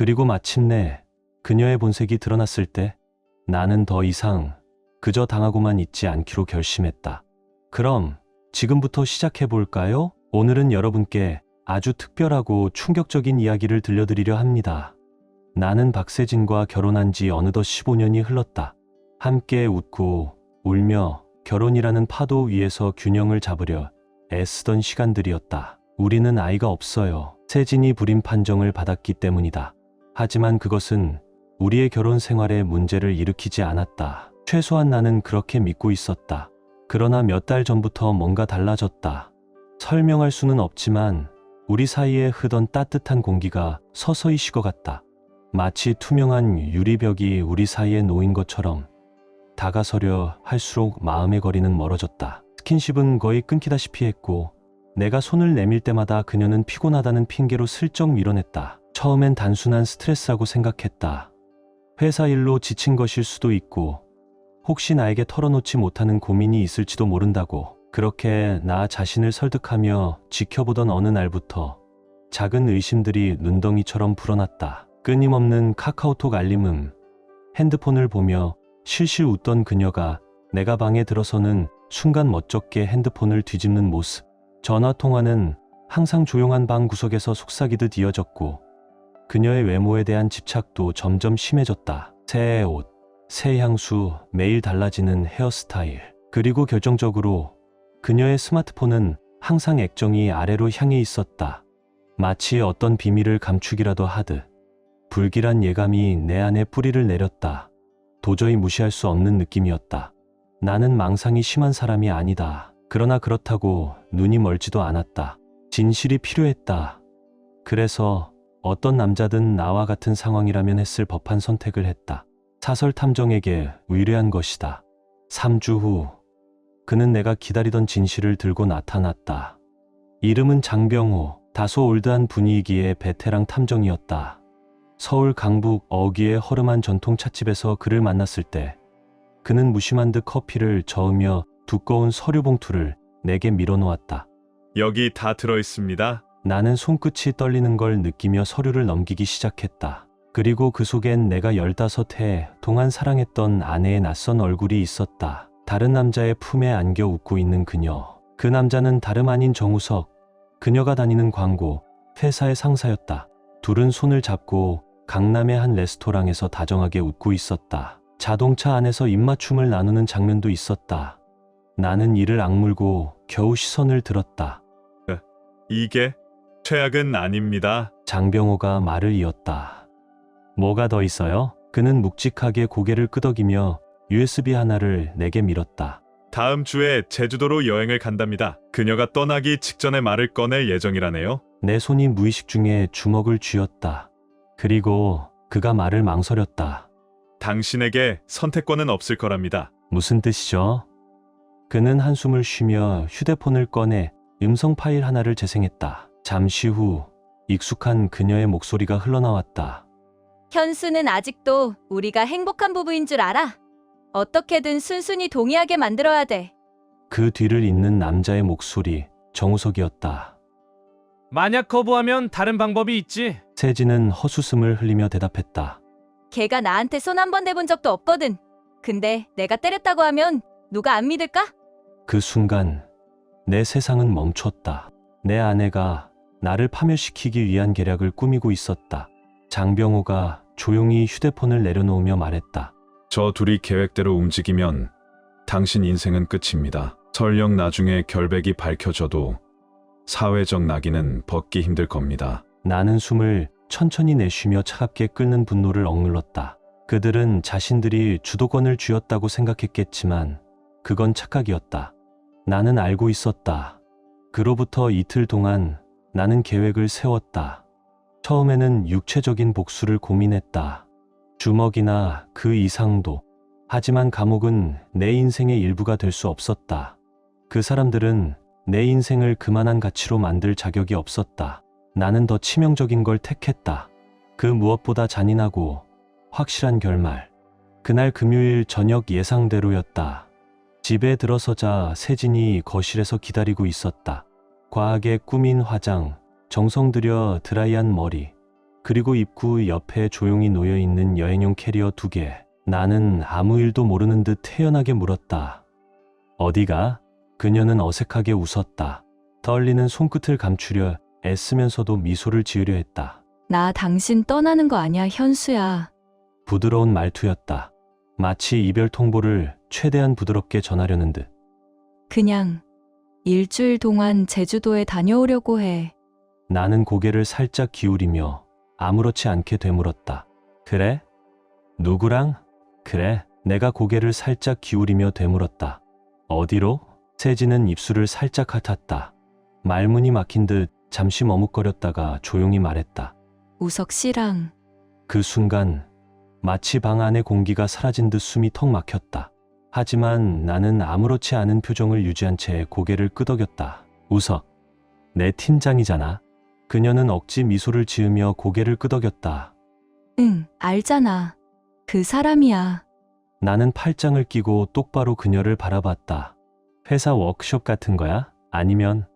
그리고 마침내 그녀의 본색이 드러났을 때 나는 더 이상 그저 당하고만 있지 않기로 결심했다. 그럼 지금부터 시작해 볼까요? 오늘은 여러분께 아주 특별하고 충격적인 이야기를 들려드리려 합니다. 나는 박세진과 결혼한 지 어느덧 15년이 흘렀다. 함께 웃고 울며 결혼이라는 파도 위에서 균형을 잡으려 애쓰던 시간들이었다. 우리는 아이가 없어요. 세진이 불임 판정을 받았기 때문이다. 하지만 그것은 우리의 결혼 생활에 문제를 일으키지 않았다. 최소한 나는 그렇게 믿고 있었다. 그러나 몇 달 전부터 뭔가 달라졌다. 설명할 수는 없지만 우리 사이에 흐던 따뜻한 공기가 서서히 식어갔다. 마치 투명한 유리벽이 우리 사이에 놓인 것처럼 다가서려 할수록 마음의 거리는 멀어졌다. 스킨십은 거의 끊기다시피 했고 내가 손을 내밀 때마다 그녀는 피곤하다는 핑계로 슬쩍 밀어냈다. 처음엔 단순한 스트레스라고 생각했다. 회사 일로 지친 것일 수도 있고 혹시 나에게 털어놓지 못하는 고민이 있을지도 모른다고. 그렇게 나 자신을 설득하며 지켜보던 어느 날부터 작은 의심들이 눈덩이처럼 불어났다. 끊임없는 카카오톡 알림음, 핸드폰을 보며 실실 웃던 그녀가 내가 방에 들어서는 순간 멋쩍게 핸드폰을 뒤집는 모습. 전화통화는 항상 조용한 방 구석에서 속삭이듯 이어졌고 그녀의 외모에 대한 집착도 점점 심해졌다. 새 옷, 새 향수, 매일 달라지는 헤어스타일. 그리고 결정적으로 그녀의 스마트폰은 항상 액정이 아래로 향해 있었다. 마치 어떤 비밀을 감추기라도 하듯. 불길한 예감이 내 안에 뿌리를 내렸다. 도저히 무시할 수 없는 느낌이었다. 나는 망상이 심한 사람이 아니다. 그러나 그렇다고 눈이 멀지도 않았다. 진실이 필요했다. 그래서 어떤 남자든 나와 같은 상황이라면 했을 법한 선택을 했다. 사설 탐정에게 의뢰한 것이다. 3주 후 그는 내가 기다리던 진실을 들고 나타났다. 이름은 장병호. 다소 올드한 분위기의 베테랑 탐정이었다. 서울 강북 어귀의 허름한 전통 찻집에서 그를 만났을 때 그는 무심한 듯 커피를 저으며 두꺼운 서류 봉투를 내게 밀어놓았다. 여기 다 들어있습니다. 나는 손끝이 떨리는 걸 느끼며 서류를 넘기기 시작했다. 그리고 그 속엔 내가 15해 동안 사랑했던 아내의 낯선 얼굴이 있었다. 다른 남자의 품에 안겨 웃고 있는 그녀. 그 남자는 다름 아닌 정우석. 그녀가 다니는 광고 회사의 상사였다. 둘은 손을 잡고 강남의 한 레스토랑에서 다정하게 웃고 있었다. 자동차 안에서 입맞춤을 나누는 장면도 있었다. 나는 이를 악물고 겨우 시선을 들었다. 이게 최악은 아닙니다. 장병호가 말을 이었다. 뭐가 더 있어요? 그는 묵직하게 고개를 끄덕이며 USB 하나를 내게 밀었다. 다음 주에 제주도로 여행을 간답니다. 그녀가 떠나기 직전에 말을 꺼낼 예정이라네요. 내 손이 무의식 중에 주먹을 쥐었다. 그리고 그가 말을 망설였다. 당신에게 선택권은 없을 거랍니다. 무슨 뜻이죠? 그는 한숨을 쉬며 휴대폰을 꺼내 음성 파일 하나를 재생했다. 잠시 후 익숙한 그녀의 목소리가 흘러나왔다. 현수는 아직도 우리가 행복한 부부인 줄 알아? 어떻게든 순순히 동의하게 만들어야 돼. 그 뒤를 잇는 남자의 목소리, 정우석이었다. 만약 거부하면 다른 방법이 있지. 세진은 헛웃음을 흘리며 대답했다. 걔가 나한테 손 한 번 대본 적도 없거든. 근데 내가 때렸다고 하면 누가 안 믿을까? 그 순간 내 세상은 멈췄다. 내 아내가 나를 파멸시키기 위한 계략을 꾸미고 있었다. 장병호가 조용히 휴대폰을 내려놓으며 말했다. 저 둘이 계획대로 움직이면 당신 인생은 끝입니다. 설령 나중에 결백이 밝혀져도 사회적 낙인은 벗기 힘들 겁니다. 나는 숨을 천천히 내쉬며 차갑게 끓는 분노를 억눌렀다. 그들은 자신들이 주도권을 쥐었다고 생각했겠지만 그건 착각이었다. 나는 알고 있었다. 그로부터 이틀 동안 나는 계획을 세웠다. 처음에는 육체적인 복수를 고민했다. 주먹이나 그 이상도. 하지만 감옥은 내 인생의 일부가 될 수 없었다. 그 사람들은 내 인생을 그만한 가치로 만들 자격이 없었다. 나는 더 치명적인 걸 택했다. 그 무엇보다 잔인하고 확실한 결말. 그날 금요일 저녁 예상대로였다. 집에 들어서자 세진이 거실에서 기다리고 있었다. 과하게 꾸민 화장, 정성 들여 드라이한 머리, 그리고 입구 옆에 조용히 놓여 있는 여행용 캐리어 2개. 나는 아무 일도 모르는 듯 태연하게 물었다. 어디가? 그녀는 어색하게 웃었다. 떨리는 손끝을 감추려 애쓰면서도 미소를 지으려 했다. 나 당신 떠나는 거 아니야, 현수야. 부드러운 말투였다. 마치 이별 통보를 최대한 부드럽게 전하려는 듯. 그냥 일주일 동안 제주도에 다녀오려고 해. 나는 고개를 살짝 기울이며 아무렇지 않게 되물었다. 그래? 누구랑? 그래, 내가 고개를 살짝 기울이며 되물었다. 어디로? 세진은 입술을 살짝 핥았다. 말문이 막힌 듯 잠시 머뭇거렸다가 조용히 말했다. 우석 씨랑. 그 순간 마치 방 안의 공기가 사라진 듯 숨이 턱 막혔다. 하지만 나는 아무렇지 않은 표정을 유지한 채 고개를 끄덕였다. 우석, 내 팀장이잖아. 그녀는 억지 미소를 지으며 고개를 끄덕였다. 응, 알잖아. 그 사람이야. 나는 팔짱을 끼고 똑바로 그녀를 바라봤다. 회사 워크숍 같은 거야? 아니면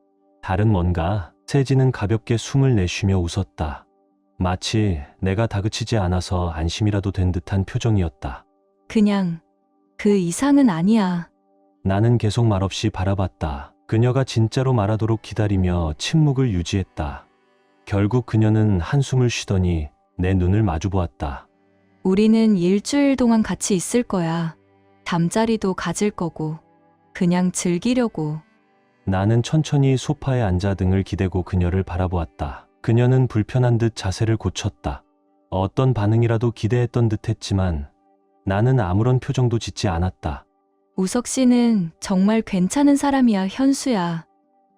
다른 뭔가? 세진은 가볍게 숨을 내쉬며 웃었다. 마치 내가 다그치지 않아서 안심이라도 된 듯한 표정이었다. 그냥 그 이상은 아니야. 나는 계속 말없이 바라봤다. 그녀가 진짜로 말하도록 기다리며 침묵을 유지했다. 결국 그녀는 한숨을 쉬더니 내 눈을 마주 보았다. 우리는 일주일 동안 같이 있을 거야. 잠자리도 가질 거고. 그냥 즐기려고. 나는 천천히 소파에 앉아 등을 기대고 그녀를 바라보았다. 그녀는 불편한 듯 자세를 고쳤다. 어떤 반응이라도 기대했던 듯 했지만 나는 아무런 표정도 짓지 않았다. 우석 씨는 정말 괜찮은 사람이야, 현수야.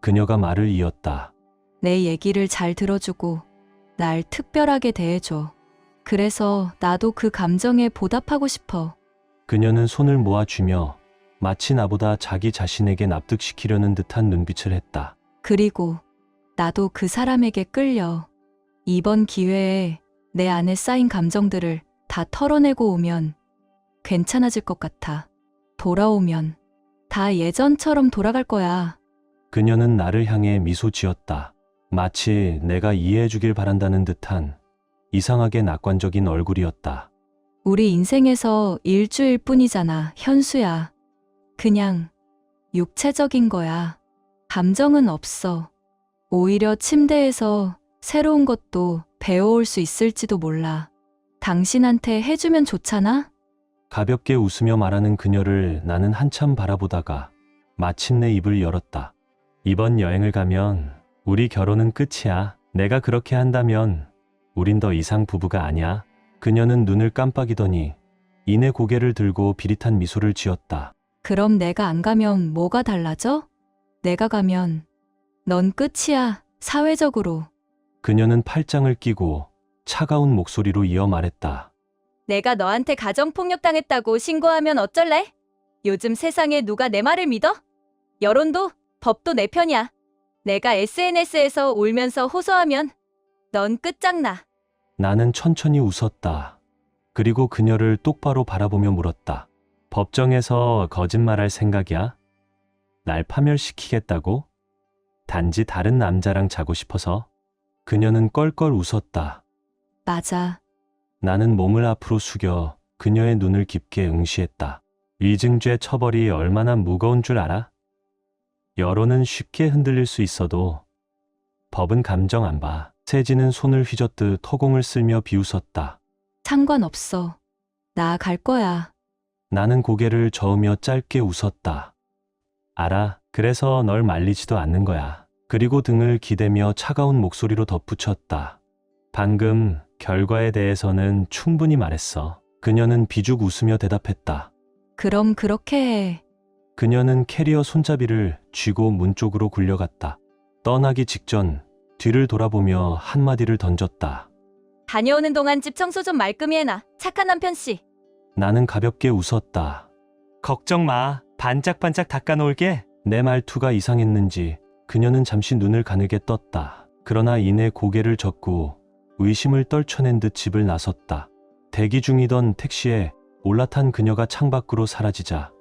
그녀가 말을 이었다. 내 얘기를 잘 들어주고 날 특별하게 대해줘. 그래서 나도 그 감정에 보답하고 싶어. 그녀는 손을 모아주며 마치 나보다 자기 자신에게 납득시키려는 듯한 눈빛을 했다. 그리고 나도 그 사람에게 끌려. 이번 기회에 내 안에 쌓인 감정들을 다 털어내고 오면 괜찮아질 것 같아. 돌아오면 다 예전처럼 돌아갈 거야. 그녀는 나를 향해 미소 지었다. 마치 내가 이해해 주길 바란다는 듯한 이상하게 낙관적인 얼굴이었다. 우리 인생에서 일주일 뿐이잖아, 현수야. 그냥 육체적인 거야. 감정은 없어. 오히려 침대에서 새로운 것도 배워올 수 있을지도 몰라. 당신한테 해주면 좋잖아? 가볍게 웃으며 말하는 그녀를 나는 한참 바라보다가 마침내 입을 열었다. 이번 여행을 가면 우리 결혼은 끝이야. 내가 그렇게 한다면 우린 더 이상 부부가 아니야. 그녀는 눈을 깜빡이더니 이내 고개를 들고 비릿한 미소를 지었다. 그럼 내가 안 가면 뭐가 달라져? 내가 가면 넌 끝이야, 사회적으로. 그녀는 팔짱을 끼고 차가운 목소리로 이어 말했다. 내가 너한테 가정폭력 당했다고 신고하면 어쩔래? 요즘 세상에 누가 내 말을 믿어? 여론도 법도 내 편이야. 내가 SNS에서 울면서 호소하면 넌 끝장나. 나는 천천히 웃었다. 그리고 그녀를 똑바로 바라보며 물었다. 법정에서 거짓말할 생각이야? 날 파멸시키겠다고? 단지 다른 남자랑 자고 싶어서? 그녀는 껄껄 웃었다. 맞아. 나는 몸을 앞으로 숙여 그녀의 눈을 깊게 응시했다. 위증죄 처벌이 얼마나 무거운 줄 알아? 여론은 쉽게 흔들릴 수 있어도 법은 감정 안 봐. 세진은 손을 휘젓듯 허공을 쓸며 비웃었다. 상관없어. 나 갈 거야. 나는 고개를 저으며 짧게 웃었다. 알아. 그래서 널 말리지도 않는 거야. 그리고 등을 기대며 차가운 목소리로 덧붙였다. 방금 결과에 대해서는 충분히 말했어. 그녀는 비죽 웃으며 대답했다. 그럼 그렇게 해. 그녀는 캐리어 손잡이를 쥐고 문 쪽으로 굴려갔다. 떠나기 직전 뒤를 돌아보며 한마디를 던졌다. 다녀오는 동안 집 청소 좀 말끔히 해놔. 착한 남편씨. 나는 가볍게 웃었다. 걱정 마. 반짝반짝 닦아놓을게. 내 말투가 이상했는지 그녀는 잠시 눈을 가늘게 떴다. 그러나 이내 고개를 젓고 의심을 떨쳐낸 듯 집을 나섰다. 대기 중이던 택시에 올라탄 그녀가 창밖으로 사라지자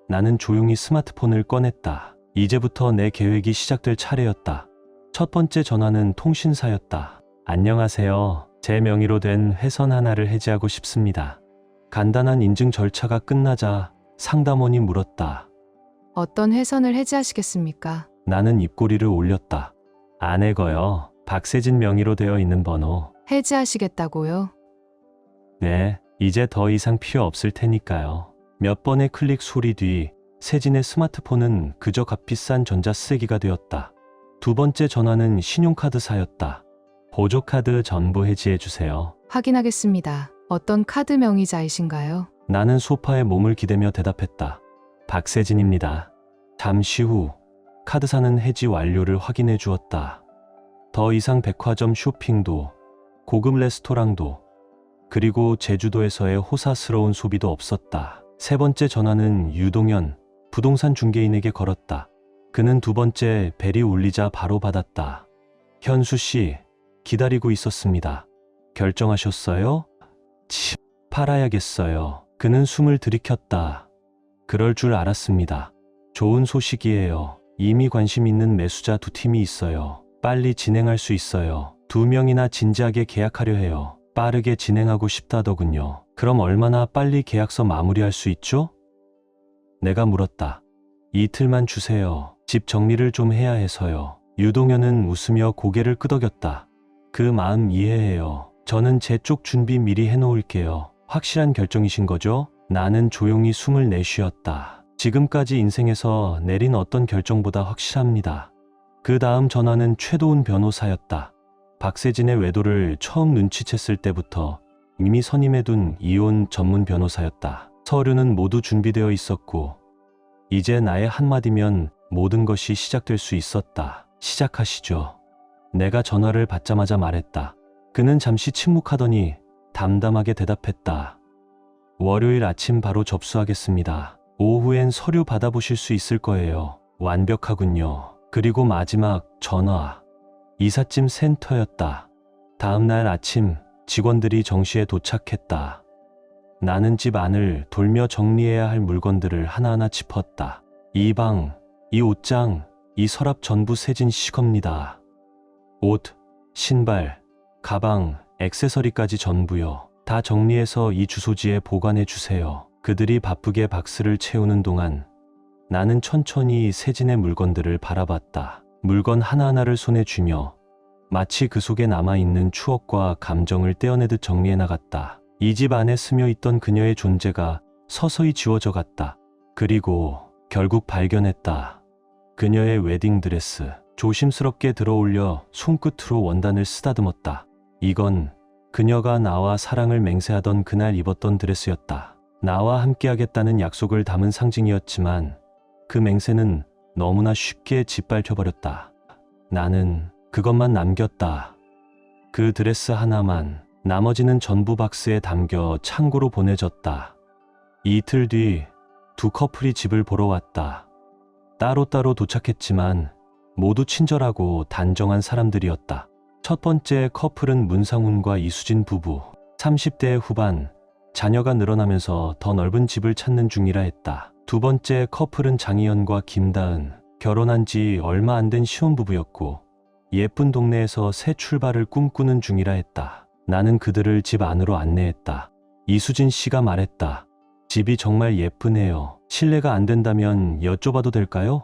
나는 조용히 스마트폰을 꺼냈다. 이제부터 내 계획이 시작될 차례였다. 첫 번째 전화는 통신사였다. 안녕하세요. 제 명의로 된 회선 하나를 해지하고 싶습니다. 간단한 인증 절차가 끝나자 상담원이 물었다. 어떤 회선을 해지하시겠습니까? 나는 입꼬리를 올렸다. 아내거요. 박세진 명의로 되어 있는 번호. 해지하시겠다고요? 네, 이제 더 이상 필요 없을 테니까요. 몇 번의 클릭 소리 뒤 세진의 스마트폰은 그저 값비싼 전자쓰레기가 되었다. 두 번째 전화는 신용카드사였다. 보조카드 전부 해지해주세요. 확인하겠습니다. 어떤 카드 명의자이신가요? 나는 소파에 몸을 기대며 대답했다. 박세진입니다. 잠시 후 카드사는 해지 완료를 확인해 주었다. 더 이상 백화점 쇼핑도 고급 레스토랑도 그리고 제주도에서의 호사스러운 소비도 없었다. 세 번째 전화는 유동현 부동산 중개인에게 걸었다. 그는 두 번째 벨이 울리자 바로 받았다. 현수 씨, 기다리고 있었습니다. 결정하셨어요? 치, 팔아야겠어요. 그는 숨을 들이켰다. 그럴 줄 알았습니다. 좋은 소식이에요. 이미 관심 있는 매수자 두 팀이 있어요. 빨리 진행할 수 있어요. 2명이나 진지하게 계약하려 해요. 빠르게 진행하고 싶다더군요. 그럼 얼마나 빨리 계약서 마무리할 수 있죠? 내가 물었다. 이틀만 주세요. 집 정리를 좀 해야 해서요. 유동현은 웃으며 고개를 끄덕였다. 그 마음 이해해요. 저는 제 쪽 준비 미리 해놓을게요. 확실한 결정이신 거죠? 나는 조용히 숨을 내쉬었다. 지금까지 인생에서 내린 어떤 결정보다 확실합니다. 그 다음 전화는 최도훈 변호사였다. 박세진의 외도를 처음 눈치챘을 때부터 이미 선임해둔 이혼 전문 변호사였다. 서류는 모두 준비되어 있었고 이제 나의 한마디면 모든 것이 시작될 수 있었다. 시작하시죠. 내가 전화를 받자마자 말했다. 그는 잠시 침묵하더니 담담하게 대답했다. 월요일 아침 바로 접수하겠습니다. 오후엔 서류 받아보실 수 있을 거예요. 완벽하군요. 그리고 마지막 전화. 이삿짐 센터였다. 다음날 아침 직원들이 정시에 도착했다. 나는 집 안을 돌며 정리해야 할 물건들을 하나하나 짚었다. 이 방, 이 옷장, 이 서랍 전부 세진 씨 겁니다. 옷, 신발, 가방, 액세서리까지 전부요. 다 정리해서 이 주소지에 보관해 주세요. 그들이 바쁘게 박스를 채우는 동안 나는 천천히 세진의 물건들을 바라봤다. 물건 하나하나를 손에 쥐며 마치 그 속에 남아있는 추억과 감정을 떼어내듯 정리해 나갔다. 이 집 안에 스며 있던 그녀의 존재가 서서히 지워져 갔다. 그리고 결국 발견했다. 그녀의 웨딩드레스. 조심스럽게 들어올려 손끝으로 원단을 쓰다듬었다. 이건 그녀가 나와 사랑을 맹세하던 그날 입었던 드레스였다. 나와 함께하겠다는 약속을 담은 상징이었지만 그 맹세는 너무나 쉽게 짓밟혀버렸다. 나는 그것만 남겼다. 그 드레스 하나만. 나머지는 전부 박스에 담겨 창고로 보내졌다. 이틀 뒤 두 커플이 집을 보러 왔다. 따로따로 도착했지만 모두 친절하고 단정한 사람들이었다. 첫 번째 커플은 문상훈과 이수진 부부. 30대 후반, 자녀가 늘어나면서 더 넓은 집을 찾는 중이라 했다. 두 번째 커플은 장희연과 김다은. 결혼한 지 얼마 안 된 신혼부부였고 예쁜 동네에서 새 출발을 꿈꾸는 중이라 했다. 나는 그들을 집 안으로 안내했다. 이수진 씨가 말했다. 집이 정말 예쁘네요. 실례가 안 된다면 여쭤봐도 될까요?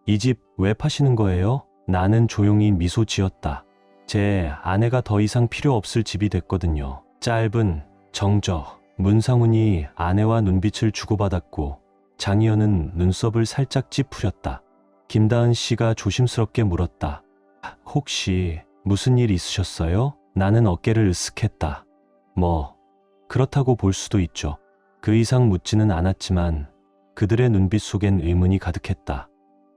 이 집 왜 파시는 거예요? 나는 조용히 미소 지었다. 제 아내가 더 이상 필요 없을 집이 됐거든요. 짧은 정적. 문상훈이 아내와 눈빛을 주고받았고 장희연은 눈썹을 살짝 찌푸렸다. 김다은 씨가 조심스럽게 물었다. 혹시 무슨 일 있으셨어요? 나는 어깨를 으쓱했다. 그렇다고 볼 수도 있죠. 그 이상 묻지는 않았지만 그들의 눈빛 속엔 의문이 가득했다.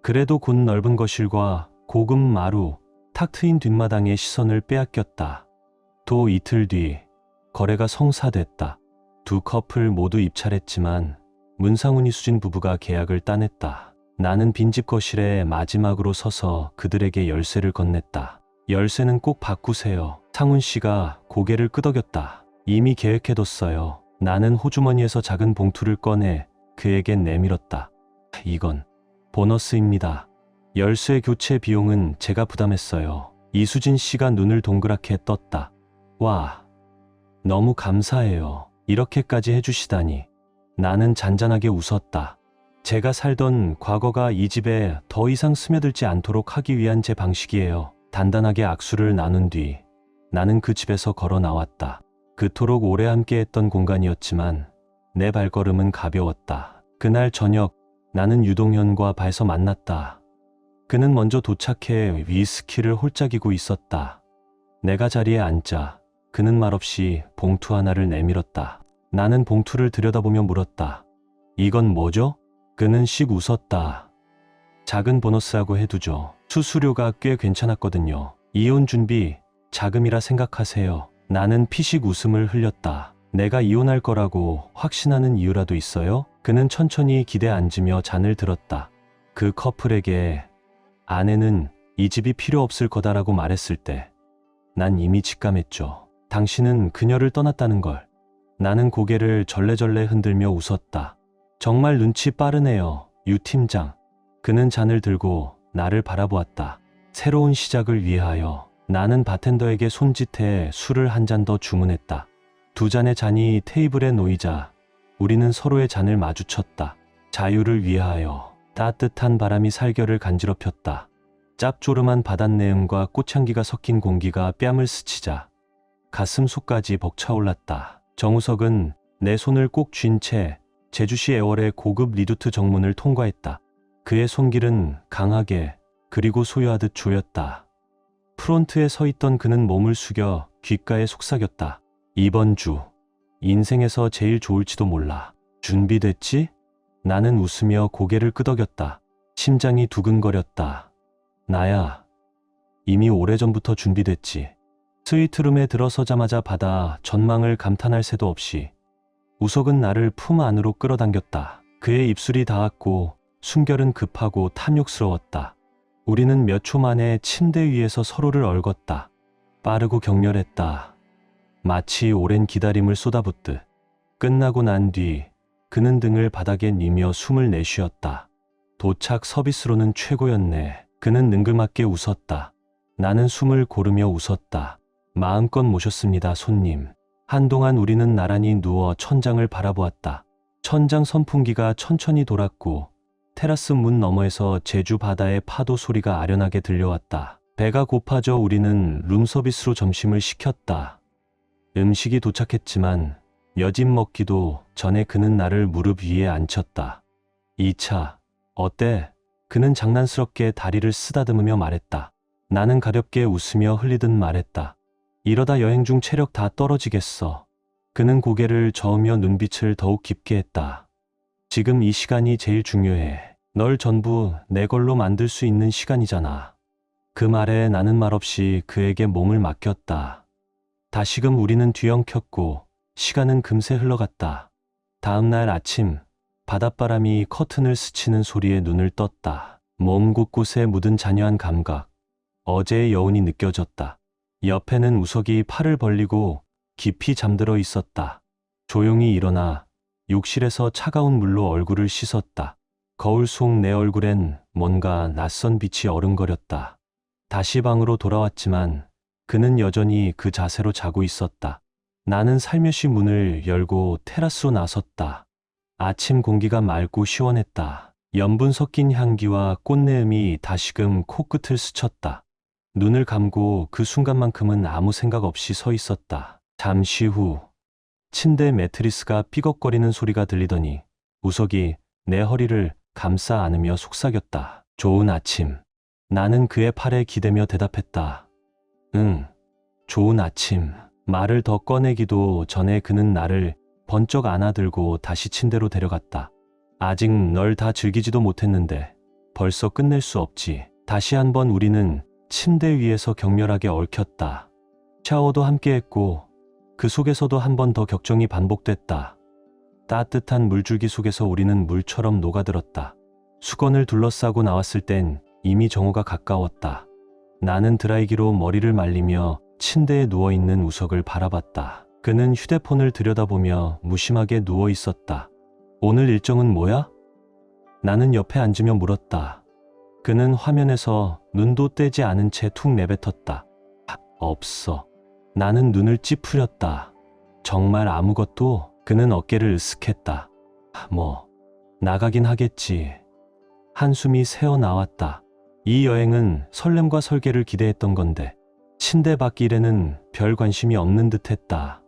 그래도 곧 넓은 거실과 고급 마루, 탁 트인 뒷마당에 시선을 빼앗겼다. 또 이틀 뒤 거래가 성사됐다. 두 커플 모두 입찰했지만 문상훈 이수진 부부가 계약을 따냈다. 나는 빈집 거실에 마지막으로 서서 그들에게 열쇠를 건넸다. 열쇠는 꼭 바꾸세요. 상훈 씨가 고개를 끄덕였다. 이미 계획해뒀어요. 나는 호주머니에서 작은 봉투를 꺼내 그에겐 내밀었다. 이건 보너스입니다. 열쇠 교체 비용은 제가 부담했어요. 이수진 씨가 눈을 동그랗게 떴다. 와, 너무 감사해요. 이렇게까지 해주시다니. 나는 잔잔하게 웃었다. 제가 살던 과거가 이 집에 더 이상 스며들지 않도록 하기 위한 제 방식이에요. 단단하게 악수를 나눈 뒤 나는 그 집에서 걸어 나왔다. 그토록 오래 함께했던 공간이었지만 내 발걸음은 가벼웠다. 그날 저녁 나는 유동현과 발서 만났다. 그는 먼저 도착해 위스키를 홀짝이고 있었다. 내가 자리에 앉자 그는 말없이 봉투 하나를 내밀었다. 나는 봉투를 들여다보며 물었다. 이건 뭐죠? 그는 씩 웃었다. 작은 보너스라고 해두죠. 수수료가 꽤 괜찮았거든요. 이혼 준비 자금이라 생각하세요. 나는 피식 웃음을 흘렸다. 내가 이혼할 거라고 확신하는 이유라도 있어요? 그는 천천히 기대 앉으며 잔을 들었다. 그 커플에게 아내는 이 집이 필요 없을 거다라고 말했을 때 난 이미 직감했죠. 당신은 그녀를 떠났다는 걸. 나는 고개를 절레절레 흔들며 웃었다. 정말 눈치 빠르네요, 유 팀장. 그는 잔을 들고 나를 바라보았다. 새로운 시작을 위하여 나는 바텐더에게 손짓해 술을 한 잔 더 주문했다. 두 잔의 잔이 테이블에 놓이자 우리는 서로의 잔을 마주쳤다. 자유를 위하여. 따뜻한 바람이 살결을 간지럽혔다. 짭조름한 바닷내음과 꽃향기가 섞인 공기가 뺨을 스치자 가슴 속까지 벅차올랐다. 정우석은 내 손을 꼭 쥔 채 제주시 애월의 고급 리두트 정문을 통과했다. 그의 손길은 강하게 그리고 소유하듯 조였다. 프론트에 서 있던 그는 몸을 숙여 귓가에 속삭였다. 이번 주 인생에서 제일 좋을지도 몰라. 준비됐지? 나는 웃으며 고개를 끄덕였다. 심장이 두근거렸다. 나야, 이미 오래전부터 준비됐지. 스위트룸에 들어서자마자 바다 전망을 감탄할 새도 없이 우석은 나를 품 안으로 끌어당겼다. 그의 입술이 닿았고 숨결은 급하고 탐욕스러웠다. 우리는 몇 초 만에 침대 위에서 서로를 얽었다. 빠르고 격렬했다. 마치 오랜 기다림을 쏟아붓듯. 끝나고 난 뒤 그는 등을 바닥에 뉘며 숨을 내쉬었다. 도착 서비스로는 최고였네. 그는 능글맞게 웃었다. 나는 숨을 고르며 웃었다. 마음껏 모셨습니다, 손님. 한동안 우리는 나란히 누워 천장을 바라보았다. 천장 선풍기가 천천히 돌았고 테라스 문 너머에서 제주 바다의 파도 소리가 아련하게 들려왔다. 배가 고파져 우리는 룸서비스로 점심을 시켰다. 음식이 도착했지만 여짓 먹기도 전에 그는 나를 무릎 위에 앉혔다. 2차, 어때? 그는 장난스럽게 다리를 쓰다듬으며 말했다. 나는 가볍게 웃으며 흘리듯 말했다. 이러다 여행 중 체력 다 떨어지겠어. 그는 고개를 저으며 눈빛을 더욱 깊게 했다. 지금 이 시간이 제일 중요해. 널 전부 내 걸로 만들 수 있는 시간이잖아. 그 말에 나는 말없이 그에게 몸을 맡겼다. 다시금 우리는 뒤엉켰고 시간은 금세 흘러갔다. 다음 날 아침 바닷바람이 커튼을 스치는 소리에 눈을 떴다. 몸 곳곳에 묻은 잔여한 감각. 어제의 여운이 느껴졌다. 옆에는 우석이 팔을 벌리고 깊이 잠들어 있었다. 조용히 일어나 욕실에서 차가운 물로 얼굴을 씻었다. 거울 속 내 얼굴엔 뭔가 낯선 빛이 어른거렸다. 다시 방으로 돌아왔지만 그는 여전히 그 자세로 자고 있었다. 나는 살며시 문을 열고 테라스로 나섰다. 아침 공기가 맑고 시원했다. 염분 섞인 향기와 꽃내음이 다시금 코끝을 스쳤다. 눈을 감고 그 순간만큼은 아무 생각 없이 서 있었다. 잠시 후 침대 매트리스가 삐걱거리는 소리가 들리더니 우석이 내 허리를 감싸 안으며 속삭였다. 좋은 아침. 나는 그의 팔에 기대며 대답했다. 응, 좋은 아침. 말을 더 꺼내기도 전에 그는 나를 번쩍 안아들고 다시 침대로 데려갔다. 아직 널 다 즐기지도 못했는데 벌써 끝낼 수 없지. 다시 한번 우리는 침대 위에서 격렬하게 얽혔다. 샤워도 함께 했고 그 속에서도 한 번 더 격정이 반복됐다. 따뜻한 물줄기 속에서 우리는 물처럼 녹아들었다. 수건을 둘러싸고 나왔을 땐 이미 정오가 가까웠다. 나는 드라이기로 머리를 말리며 침대에 누워있는 우석을 바라봤다. 그는 휴대폰을 들여다보며 무심하게 누워 있었다. 오늘 일정은 뭐야? 나는 옆에 앉으며 물었다. 그는 화면에서 눈도 떼지 않은 채 툭 내뱉었다. 없어. 나는 눈을 찌푸렸다. 정말 아무것도? 그는 어깨를 으쓱했다. 뭐, 나가긴 하겠지. 한숨이 새어 나왔다. 이 여행은 설렘과 설계를 기대했던 건데 침대 밖 일에는 별 관심이 없는 듯했다.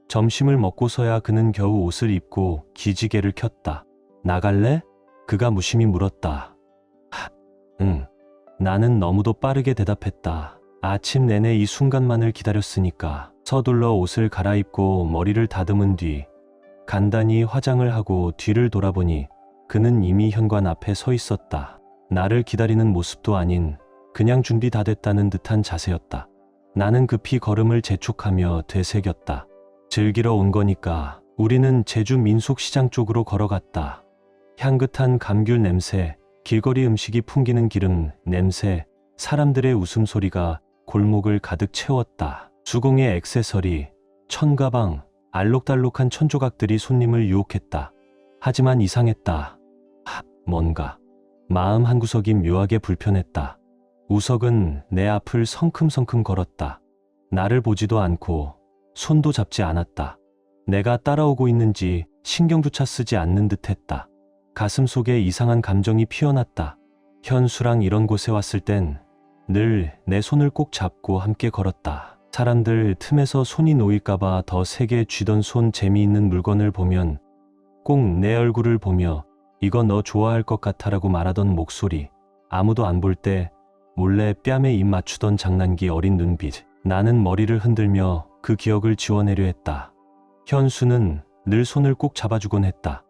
점심을 먹고서야 그는 겨우 옷을 입고 기지개를 켰다. 나갈래? 그가 무심히 물었다. 응. 나는 너무도 빠르게 대답했다. 아침 내내 이 순간만을 기다렸으니까. 서둘러 옷을 갈아입고 머리를 다듬은 뒤 간단히 화장을 하고 뒤를 돌아보니 그는 이미 현관 앞에 서 있었다. 나를 기다리는 모습도 아닌 그냥 준비 다 됐다는 듯한 자세였다. 나는 급히 걸음을 재촉하며 되새겼다. 즐기러 온 거니까. 우리는 제주 민속시장 쪽으로 걸어갔다. 향긋한 감귤 냄새, 길거리 음식이 풍기는 기름 냄새, 사람들의 웃음소리가 골목을 가득 채웠다. 수공의 액세서리, 천가방, 알록달록한 천조각들이 손님을 유혹했다. 하지만 이상했다. 뭔가 마음 한구석이 묘하게 불편했다. 우석은 내 앞을 성큼성큼 걸었다. 나를 보지도 않고 손도 잡지 않았다. 내가 따라오고 있는지 신경조차 쓰지 않는 듯했다. 가슴 속에 이상한 감정이 피어났다. 현수랑 이런 곳에 왔을 땐 늘 내 손을 꼭 잡고 함께 걸었다. 사람들 틈에서 손이 놓일까봐 더 세게 쥐던 손 재미있는 물건을 보면 꼭 내 얼굴을 보며 이거 너 좋아할 것 같아라고 말하던 목소리, 아무도 안 볼 때 몰래 뺨에 입 맞추던 장난기 어린 눈빛. 나는 머리를 흔들며 그 기억을 지워내려 했다. 현수는 늘 손을 꼭 잡아주곤 했다.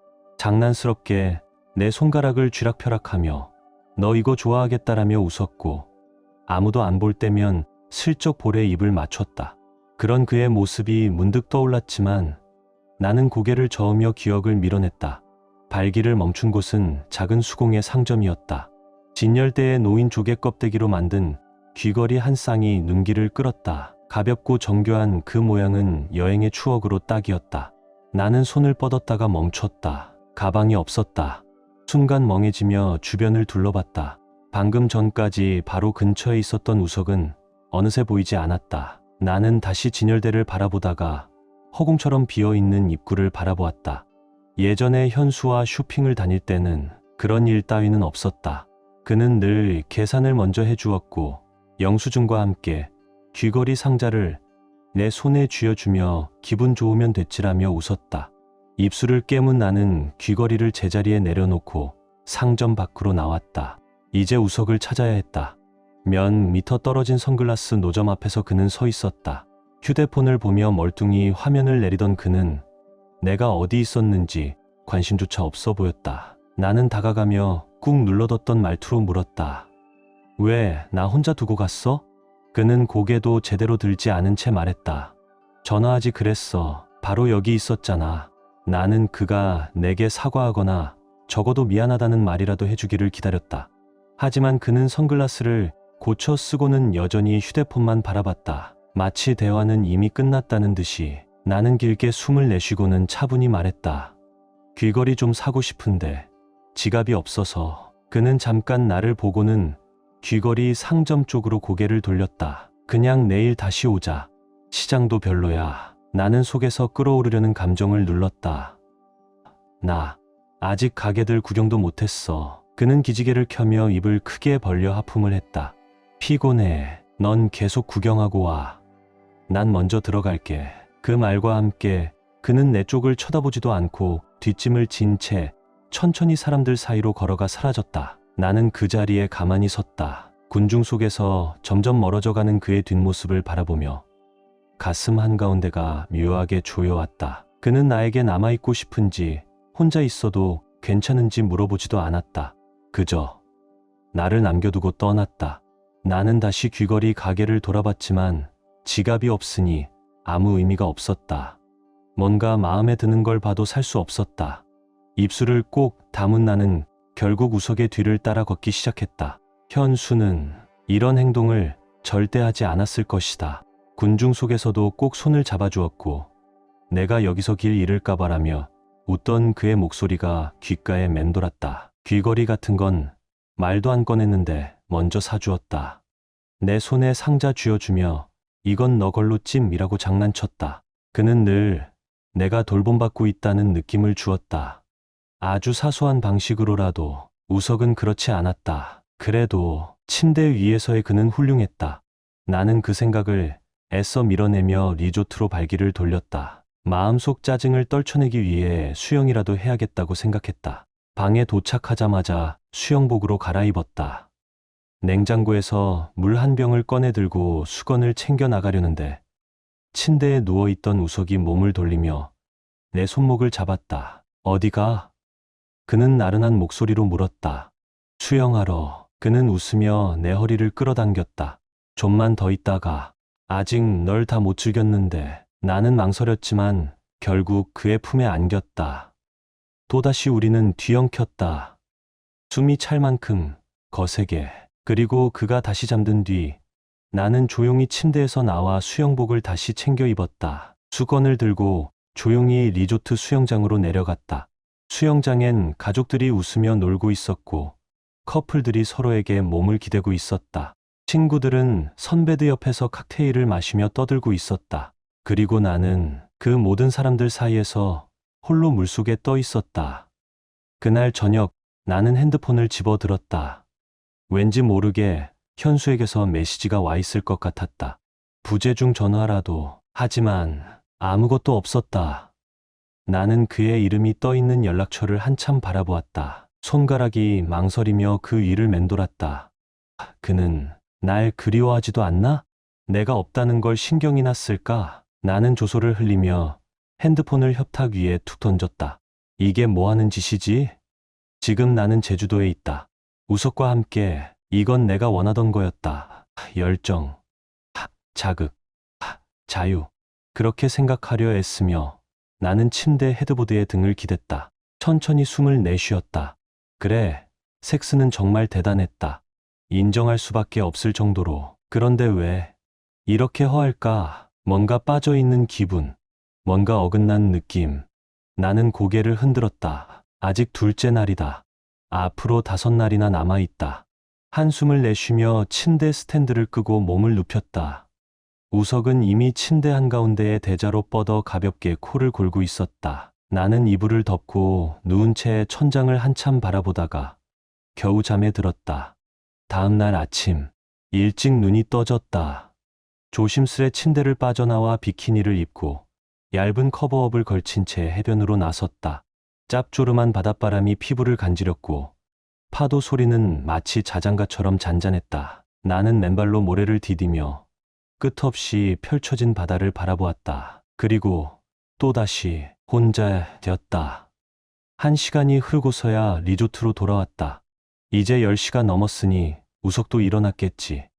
장난스럽게 내 손가락을 쥐락펴락하며 너 이거 좋아하겠다라며 웃었고 아무도 안 볼 때면 슬쩍 볼에 입을 맞췄다. 그런 그의 모습이 문득 떠올랐지만 나는 고개를 저으며 기억을 밀어냈다. 발길을 멈춘 곳은 작은 수공의 상점이었다. 진열대에 놓인 조개 껍데기로 만든 귀걸이 한 쌍이 눈길을 끌었다. 가볍고 정교한 그 모양은 여행의 추억으로 딱이었다. 나는 손을 뻗었다가 멈췄다. 가방이 없었다. 순간 멍해지며 주변을 둘러봤다. 방금 전까지 바로 근처에 있었던 우석은 어느새 보이지 않았다. 나는 다시 진열대를 바라보다가 허공처럼 비어있는 입구를 바라보았다. 예전에 현수와 쇼핑을 다닐 때는 그런 일 따위는 없었다. 그는 늘 계산을 먼저 해주었고 영수증과 함께 귀걸이 상자를 내 손에 쥐어주며 기분 좋으면 됐지라며 웃었다. 입술을 깨문 나는 귀걸이를 제자리에 내려놓고 상점 밖으로 나왔다. 이제 우석을 찾아야 했다. 몇 미터 떨어진 선글라스 노점 앞에서 그는 서 있었다. 휴대폰을 보며 멀뚱히 화면을 내리던 그는 내가 어디 있었는지 관심조차 없어 보였다. 나는 다가가며 꾹 눌러뒀던 말투로 물었다. 왜 나 혼자 두고 갔어? 그는 고개도 제대로 들지 않은 채 말했다. 전화하지 그랬어. 바로 여기 있었잖아. 나는 그가 내게 사과하거나 적어도 미안하다는 말이라도 해주기를 기다렸다. 하지만 그는 선글라스를 고쳐 쓰고는 여전히 휴대폰만 바라봤다. 마치 대화는 이미 끝났다는 듯이. 나는 길게 숨을 내쉬고는 차분히 말했다. 귀걸이 좀 사고 싶은데 지갑이 없어서. 그는 잠깐 나를 보고는 귀걸이 상점 쪽으로 고개를 돌렸다. 그냥 내일 다시 오자. 시장도 별로야. 나는 속에서 끓어오르려는 감정을 눌렀다. 나 아직 가게들 구경도 못했어. 그는 기지개를 켜며 입을 크게 벌려 하품을 했다. 피곤해. 넌 계속 구경하고 와. 난 먼저 들어갈게. 그 말과 함께 그는 내 쪽을 쳐다보지도 않고 뒷짐을 진 채 천천히 사람들 사이로 걸어가 사라졌다. 나는 그 자리에 가만히 섰다. 군중 속에서 점점 멀어져가는 그의 뒷모습을 바라보며 가슴 한가운데가 묘하게 조여왔다. 그는 나에게 남아있고 싶은지 혼자 있어도 괜찮은지 물어보지도 않았다. 그저 나를 남겨두고 떠났다. 나는 다시 귀걸이 가게를 돌아봤지만 지갑이 없으니 아무 의미가 없었다. 뭔가 마음에 드는 걸 봐도 살 수 없었다. 입술을 꼭 다문 나는 결국 우석의 뒤를 따라 걷기 시작했다. 현수는 이런 행동을 절대 하지 않았을 것이다. 군중 속에서도 꼭 손을 잡아주었고 내가 여기서 길 잃을까 봐라며 웃던 그의 목소리가 귓가에 맴돌았다. 귀걸이 같은 건 말도 안 꺼냈는데 먼저 사주었다. 내 손에 상자 쥐어주며 이건 너 걸로 찜이라고 장난쳤다. 그는 늘 내가 돌봄받고 있다는 느낌을 주었다. 아주 사소한 방식으로라도. 우석은 그렇지 않았다. 그래도 침대 위에서의 그는 훌륭했다. 나는 그 생각을 애써 밀어내며 리조트로 발길을 돌렸다. 마음속 짜증을 떨쳐내기 위해 수영이라도 해야겠다고 생각했다. 방에 도착하자마자 수영복으로 갈아입었다. 냉장고에서 물 한 병을 꺼내 들고 수건을 챙겨 나가려는데 침대에 누워있던 우석이 몸을 돌리며 내 손목을 잡았다. 어디가? 그는 나른한 목소리로 물었다. 수영하러. 그는 웃으며 내 허리를 끌어당겼다. 좀만 더 있다가. 아직 널 다 못 즐겼는데. 나는 망설였지만 결국 그의 품에 안겼다. 또다시 우리는 뒤엉켰다. 숨이 찰 만큼 거세게. 그리고 그가 다시 잠든 뒤 나는 조용히 침대에서 나와 수영복을 다시 챙겨 입었다. 수건을 들고 조용히 리조트 수영장으로 내려갔다. 수영장엔 가족들이 웃으며 놀고 있었고 커플들이 서로에게 몸을 기대고 있었다. 친구들은 선베드 옆에서 칵테일을 마시며 떠들고 있었다. 그리고 나는 그 모든 사람들 사이에서 홀로 물속에 떠 있었다. 그날 저녁 나는 핸드폰을 집어들었다. 왠지 모르게 현수에게서 메시지가 와 있을 것 같았다. 부재중 전화라도. 하지만 아무것도 없었다. 나는 그의 이름이 떠 있는 연락처를 한참 바라보았다. 손가락이 망설이며 그 위를 맴돌았다. 그는 날 그리워하지도 않나? 내가 없다는 걸 신경이나 쓸까? 나는 조소를 흘리며 핸드폰을 협탁 위에 툭 던졌다. 이게 뭐 하는 짓이지? 지금 나는 제주도에 있다. 우석과 함께. 이건 내가 원하던 거였다. 열정, 자극, 자유. 그렇게 생각하려 애쓰며 나는 침대 헤드보드에 등을 기댔다. 천천히 숨을 내쉬었다. 그래, 섹스는 정말 대단했다. 인정할 수밖에 없을 정도로. 그런데 왜 이렇게 허할까? 뭔가 빠져있는 기분, 뭔가 어긋난 느낌. 나는 고개를 흔들었다. 아직 둘째 날이다. 앞으로 5날이나 남아있다. 한숨을 내쉬며 침대 스탠드를 끄고 몸을 눕혔다. 우석은 이미 침대 한가운데에 대자로 뻗어 가볍게 코를 골고 있었다. 나는 이불을 덮고 누운 채 천장을 한참 바라보다가 겨우 잠에 들었다. 다음 날 아침, 일찍 눈이 떠졌다. 조심스레 침대를 빠져나와 비키니를 입고 얇은 커버업을 걸친 채 해변으로 나섰다. 짭조름한 바닷바람이 피부를 간지렸고 파도 소리는 마치 자장가처럼 잔잔했다. 나는 맨발로 모래를 디디며 끝없이 펼쳐진 바다를 바라보았다. 그리고 또다시 혼자였다. 1시간이 흐르고서야 리조트로 돌아왔다. 이제 10시가 넘었으니 우석도 일어났겠지.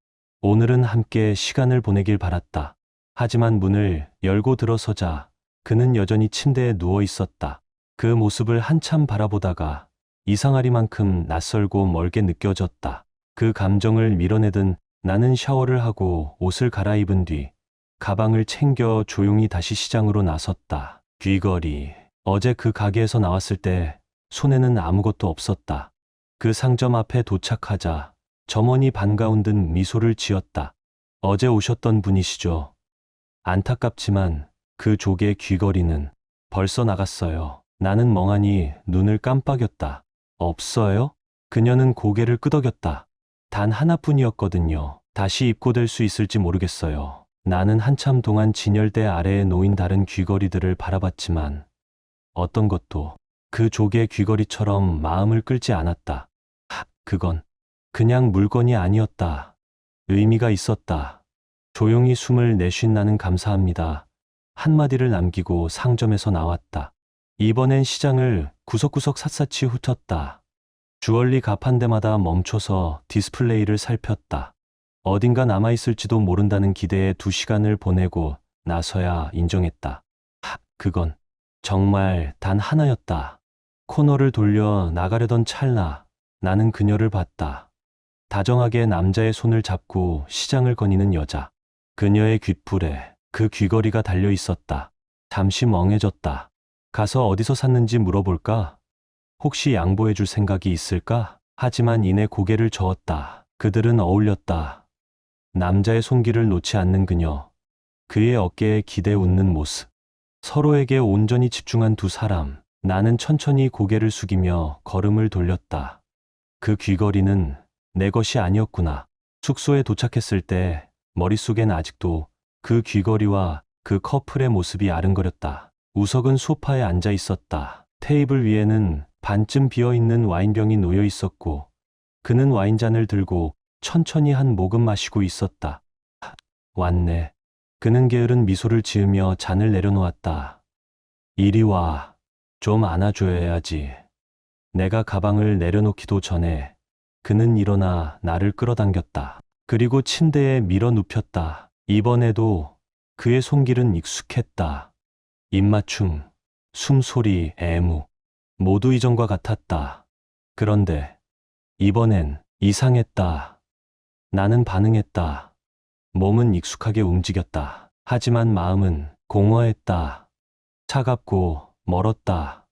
오늘은 함께 시간을 보내길 바랐다. 하지만 문을 열고 들어서자 그는 여전히 침대에 누워 있었다. 그 모습을 한참 바라보다가 이상하리만큼 낯설고 멀게 느껴졌다. 그 감정을 밀어내든 나는 샤워를 하고 옷을 갈아입은 뒤 가방을 챙겨 조용히 다시 시장으로 나섰다. 귀걸이. 어제 그 가게에서 나왔을 때 손에는 아무것도 없었다. 그 상점 앞에 도착하자 점원이 반가운 듯 미소를 지었다. 어제 오셨던 분이시죠? 안타깝지만 그 조개 귀걸이는 벌써 나갔어요. 나는 멍하니 눈을 깜빡였다. 없어요? 그녀는 고개를 끄덕였다. 단 하나뿐이었거든요. 다시 입고될 수 있을지 모르겠어요. 나는 한참 동안 진열대 아래에 놓인 다른 귀걸이들을 바라봤지만 어떤 것도 그 조개 귀걸이처럼 마음을 끌지 않았다. 그건 그냥 물건이 아니었다. 의미가 있었다. 조용히 숨을 내쉰 나는 감사합니다. 한마디를 남기고 상점에서 나왔다. 이번엔 시장을 구석구석 샅샅이 훑었다. 주얼리 가판대마다 멈춰서 디스플레이를 살폈다. 어딘가 남아있을지도 모른다는 기대에 2시간을 보내고 나서야 인정했다. 그건 정말 단 하나였다. 코너를 돌려 나가려던 찰나 나는 그녀를 봤다. 다정하게 남자의 손을 잡고 시장을 거니는 여자. 그녀의 귓불에 그 귀걸이가 달려 있었다. 잠시 멍해졌다. 가서 어디서 샀는지 물어볼까? 혹시 양보해줄 생각이 있을까? 하지만 이내 고개를 저었다. 그들은 어울렸다. 남자의 손길을 놓지 않는 그녀, 그의 어깨에 기대 웃는 모습. 서로에게 온전히 집중한 두 사람. 나는 천천히 고개를 숙이며 걸음을 돌렸다. 그 귀걸이는 내 것이 아니었구나. 숙소에 도착했을 때 머릿속엔 아직도 그 귀걸이와 그 커플의 모습이 아른거렸다. 우석은 소파에 앉아 있었다. 테이블 위에는 반쯤 비어있는 와인병이 놓여 있었고 그는 와인잔을 들고 천천히 한 모금 마시고 있었다. 왔네. 그는 게으른 미소를 지으며 잔을 내려놓았다. 이리 와. 좀 안아줘야지. 내가 가방을 내려놓기도 전에 그는 일어나 나를 끌어당겼다. 그리고 침대에 밀어 눕혔다. 이번에도 그의 손길은 익숙했다. 입맞춤, 숨소리, 애무. 모두 이전과 같았다. 그런데 이번엔 이상했다. 나는 반응했다. 몸은 익숙하게 움직였다. 하지만 마음은 공허했다. 차갑고 멀었다.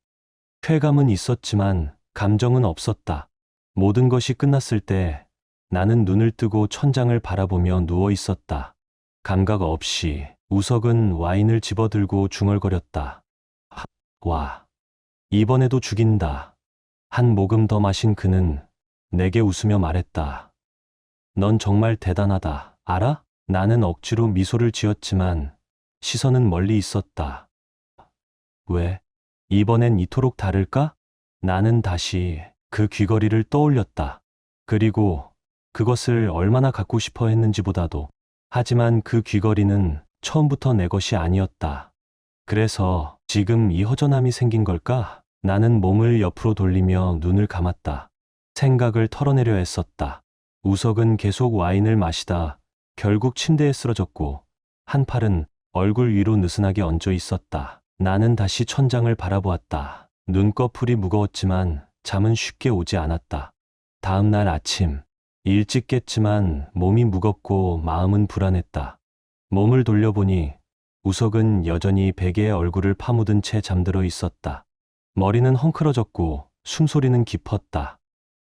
쾌감은 있었지만 감정은 없었다. 모든 것이 끝났을 때 나는 눈을 뜨고 천장을 바라보며 누워 있었다. 감각 없이. 우석은 와인을 집어들고 중얼거렸다. 와, 이번에도 죽인다. 한 모금 더 마신 그는 내게 웃으며 말했다. 넌 정말 대단하다. 알아? 나는 억지로 미소를 지었지만 시선은 멀리 있었다. 왜? 이번엔 이토록 다를까? 나는 다시 그 귀걸이를 떠올렸다. 그리고 그것을 얼마나 갖고 싶어 했는지보다도. 하지만 그 귀걸이는 처음부터 내 것이 아니었다. 그래서 지금 이 허전함이 생긴 걸까? 나는 몸을 옆으로 돌리며 눈을 감았다. 생각을 털어내려 했었다. 우석은 계속 와인을 마시다 결국 침대에 쓰러졌고 한 팔은 얼굴 위로 느슨하게 얹어 있었다. 나는 다시 천장을 바라보았다. 눈꺼풀이 무거웠지만 잠은 쉽게 오지 않았다. 다음 날 아침, 일찍 깼지만 몸이 무겁고 마음은 불안했다. 몸을 돌려보니 우석은 여전히 베개에 얼굴을 파묻은 채 잠들어 있었다. 머리는 헝클어졌고 숨소리는 깊었다.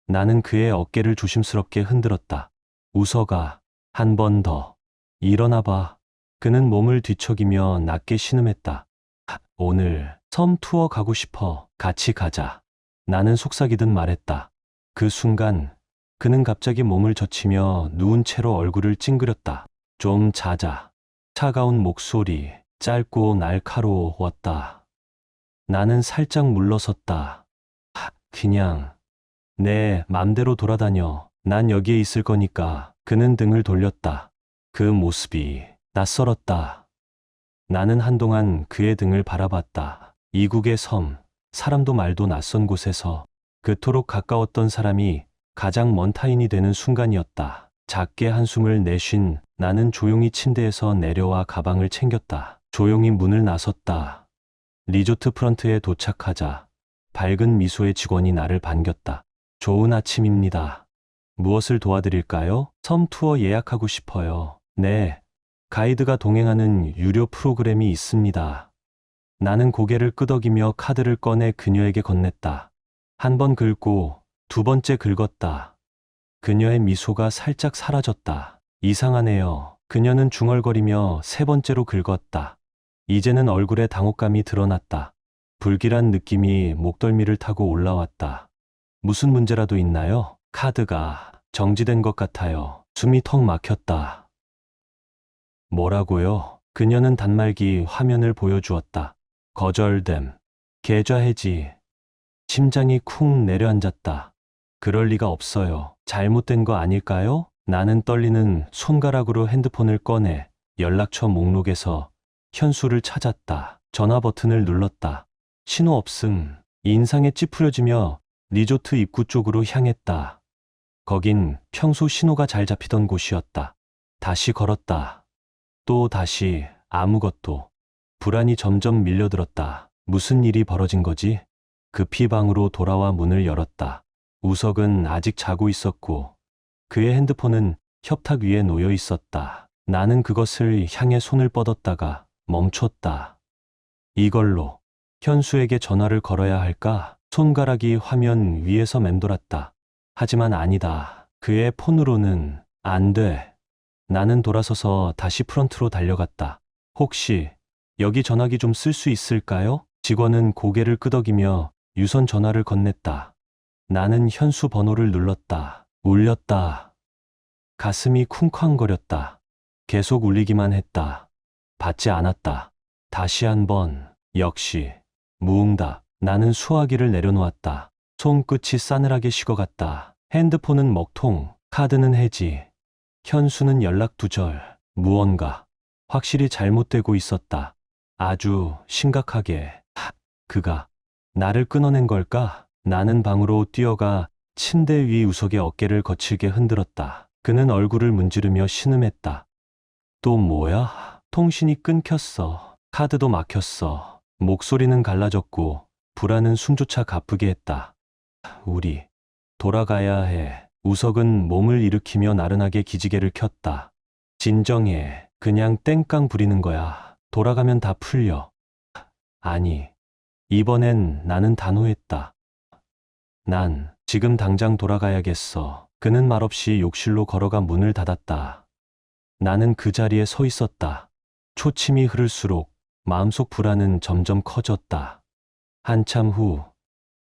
나는 그의 어깨를 조심스럽게 흔들었다. 우석아, 한 번 더. 일어나봐. 그는 몸을 뒤척이며 낮게 신음했다. 오늘 섬 투어 가고 싶어. 같이 가자. 나는 속삭이듯 말했다. 그 순간 그는 갑자기 몸을 젖히며 누운 채로 얼굴을 찡그렸다. 좀 자자. 차가운 목소리, 짧고 날카로웠다. 나는 살짝 물러섰다. 그냥 내 맘대로 돌아다녀. 난 여기에 있을 거니까. 그는 등을 돌렸다. 그 모습이 낯설었다. 나는 한동안 그의 등을 바라봤다. 이국의 섬, 사람도 말도 낯선 곳에서 그토록 가까웠던 사람이 가장 먼 타인이 되는 순간이었다. 작게 한숨을 내쉰 나는 조용히 침대에서 내려와 가방을 챙겼다. 조용히 문을 나섰다. 리조트 프런트에 도착하자 밝은 미소의 직원이 나를 반겼다. 좋은 아침입니다. 무엇을 도와드릴까요? 섬 투어 예약하고 싶어요. 네, 가이드가 동행하는 유료 프로그램이 있습니다. 나는 고개를 끄덕이며 카드를 꺼내 그녀에게 건넸다. 한 번 긁고 두 번째 긁었다. 그녀의 미소가 살짝 사라졌다. 이상하네요. 그녀는 중얼거리며 세 번째로 긁었다. 이제는 얼굴에 당혹감이 드러났다. 불길한 느낌이 목덜미를 타고 올라왔다. 무슨 문제라도 있나요? 카드가 정지된 것 같아요. 숨이 턱 막혔다. 뭐라고요? 그녀는 단말기 화면을 보여주었다. 거절됨. 계좌 해지. 심장이 쿵 내려앉았다. 그럴 리가 없어요. 잘못된 거 아닐까요? 나는 떨리는 손가락으로 핸드폰을 꺼내 연락처 목록에서 현수를 찾았다. 전화 버튼을 눌렀다. 신호 없음. 인상에 찌푸려지며 리조트 입구 쪽으로 향했다. 거긴 평소 신호가 잘 잡히던 곳이었다. 다시 걸었다. 또 다시 아무것도. 불안이 점점 밀려들었다. 무슨 일이 벌어진 거지? 급히 방으로 돌아와 문을 열었다. 우석은 아직 자고 있었고 그의 핸드폰은 협탁 위에 놓여 있었다. 나는 그것을 향해 손을 뻗었다가 멈췄다. 이걸로 현수에게 전화를 걸어야 할까? 손가락이 화면 위에서 맴돌았다. 하지만 아니다. 그의 폰으로는 안 돼. 나는 돌아서서 다시 프런트로 달려갔다. 혹시 여기 전화기 좀 쓸 수 있을까요? 직원은 고개를 끄덕이며 유선 전화를 건넸다. 나는 현수 번호를 눌렀다. 울렸다. 가슴이 쿵쾅거렸다. 계속 울리기만 했다. 받지 않았다. 다시 한 번. 역시 무응답. 나는 수화기를 내려놓았다. 손끝이 싸늘하게 식어갔다. 핸드폰은 먹통, 카드는 해지. 현수는 연락 두절. 무언가 확실히 잘못되고 있었다. 아주 심각하게. 그가 나를 끊어낸 걸까? 나는 방으로 뛰어가 침대 위 우석의 어깨를 거칠게 흔들었다. 그는 얼굴을 문지르며 신음했다. 또 뭐야? 통신이 끊겼어. 카드도 막혔어. 목소리는 갈라졌고 불안은 숨조차 가쁘게 했다. 우리 돌아가야 해. 우석은 몸을 일으키며 나른하게 기지개를 켰다. 진정해. 그냥 땡깡 부리는 거야. 돌아가면 다 풀려. 아니, 이번엔 나는 단호했다. 난 지금 당장 돌아가야겠어. 그는 말없이 욕실로 걸어가 문을 닫았다. 나는 그 자리에 서 있었다. 초침이 흐를수록 마음속 불안은 점점 커졌다. 한참 후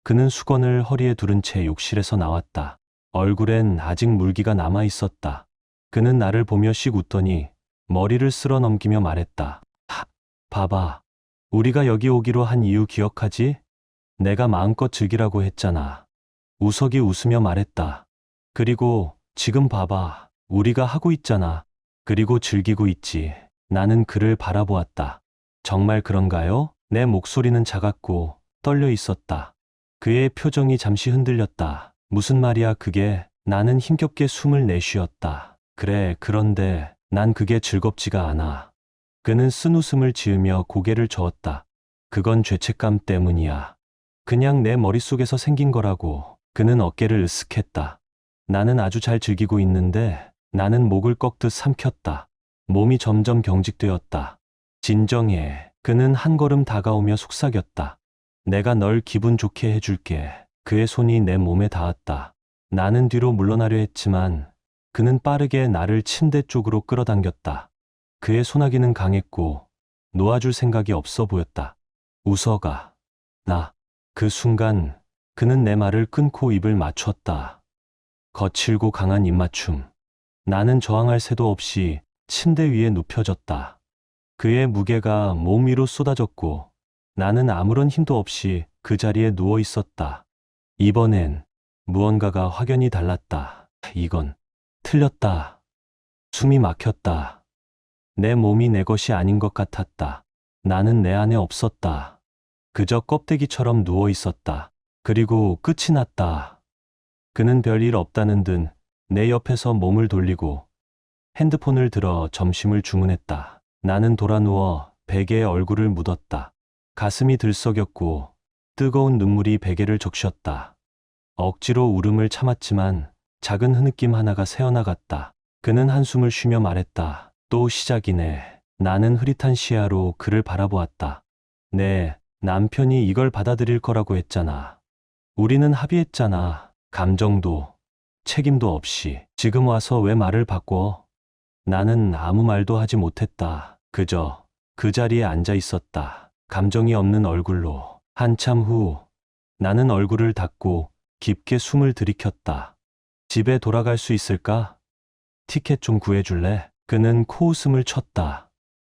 그는 수건을 허리에 두른 채 욕실에서 나왔다. 얼굴엔 아직 물기가 남아 있었다. 그는 나를 보며 씩 웃더니 머리를 쓸어 넘기며 말했다. 봐봐. 우리가 여기 오기로 한 이유 기억하지? 내가 마음껏 즐기라고 했잖아. 우석이 웃으며 말했다. 그리고 지금 봐봐. 우리가 하고 있잖아. 그리고 즐기고 있지. 나는 그를 바라보았다. 정말 그런가요? 내 목소리는 작았고 떨려 있었다. 그의 표정이 잠시 흔들렸다. 무슨 말이야 그게? 나는 힘겹게 숨을 내쉬었다. 그래, 그런데 난 그게 즐겁지가 않아. 그는 쓴웃음을 지으며 고개를 저었다. 그건 죄책감 때문이야. 그냥 내 머릿속에서 생긴 거라고. 그는 어깨를 으쓱했다. 나는 아주 잘 즐기고 있는데 나는 목을 꺾듯 삼켰다. 몸이 점점 경직되었다. 진정해. 그는 한 걸음 다가오며 속삭였다. 내가 널 기분 좋게 해줄게. 그의 손이 내 몸에 닿았다. 나는 뒤로 물러나려 했지만 그는 빠르게 나를 침대 쪽으로 끌어당겼다. 그의 소나기는 강했고 놓아줄 생각이 없어 보였다. 우석아, 나. 그 순간 그는 내 말을 끊고 입을 맞췄다. 거칠고 강한 입맞춤. 나는 저항할 새도 없이 침대 위에 눕혀졌다. 그의 무게가 몸 위로 쏟아졌고 나는 아무런 힘도 없이 그 자리에 누워 있었다. 이번엔 무언가가 확연히 달랐다. 이건 틀렸다. 숨이 막혔다. 내 몸이 내 것이 아닌 것 같았다. 나는 내 안에 없었다. 그저 껍데기처럼 누워 있었다. 그리고 끝이 났다. 그는 별일 없다는 듯 내 옆에서 몸을 돌리고 핸드폰을 들어 점심을 주문했다. 나는 돌아 누워 베개에 얼굴을 묻었다. 가슴이 들썩였고 뜨거운 눈물이 베개를 적셨다. 억지로 울음을 참았지만 작은 흐느낌 하나가 새어나갔다. 그는 한숨을 쉬며 말했다. 또 시작이네. 나는 흐릿한 시야로 그를 바라보았다. 네, 남편이 이걸 받아들일 거라고 했잖아. 우리는 합의했잖아. 감정도 책임도 없이. 지금 와서 왜 말을 바꿔? 나는 아무 말도 하지 못했다. 그저 그 자리에 앉아 있었다. 감정이 없는 얼굴로. 한참 후 나는 얼굴을 닫고 깊게 숨을 들이켰다. 집에 돌아갈 수 있을까? 티켓 좀 구해줄래? 그는 코웃음을 쳤다.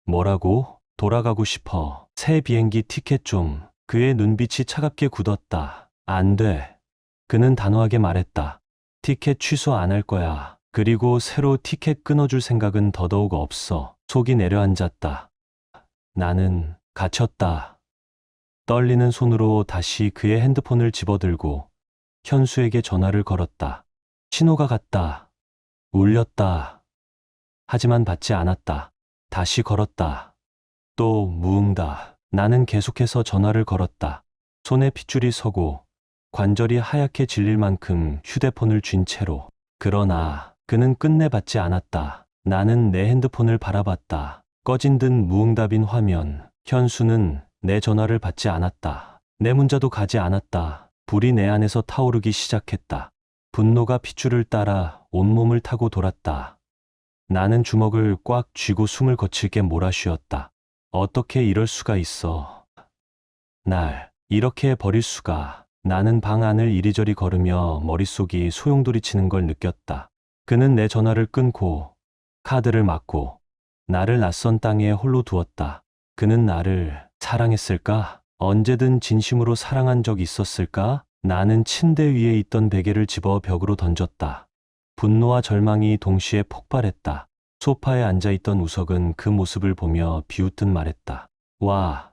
뭐라고? 돌아가고 싶어. 새 비행기 티켓 좀. 그의 눈빛이 차갑게 굳었다. 안 돼. 그는 단호하게 말했다. 티켓 취소 안 할 거야. 그리고 새로 티켓 끊어줄 생각은 더더욱 없어. 속이 내려앉았다. 나는 갇혔다. 떨리는 손으로 다시 그의 핸드폰을 집어들고 현수에게 전화를 걸었다. 신호가 갔다. 울렸다. 하지만 받지 않았다. 다시 걸었다. 또 무응답. 나는 계속해서 전화를 걸었다. 손에 핏줄이 서고 관절이 하얗게 질릴 만큼 휴대폰을 쥔 채로. 그러나 그는 끝내 받지 않았다. 나는 내 핸드폰을 바라봤다. 꺼진 듯 무응답인 화면. 현수는 내 전화를 받지 않았다. 내 문자도 가지 않았다. 불이 내 안에서 타오르기 시작했다. 분노가 핏줄을 따라 온몸을 타고 돌았다. 나는 주먹을 꽉 쥐고 숨을 거칠게 몰아쉬었다. 어떻게 이럴 수가 있어. 날 이렇게 버릴 수가. 나는 방 안을 이리저리 걸으며 머릿속이 소용돌이치는 걸 느꼈다. 그는 내 전화를 끊고 카드를 막고 나를 낯선 땅에 홀로 두었다. 그는 나를 사랑했을까? 언제든 진심으로 사랑한 적 있었을까? 나는 침대 위에 있던 베개를 집어 벽으로 던졌다. 분노와 절망이 동시에 폭발했다. 소파에 앉아있던 우석은 그 모습을 보며 비웃듯 말했다. 와,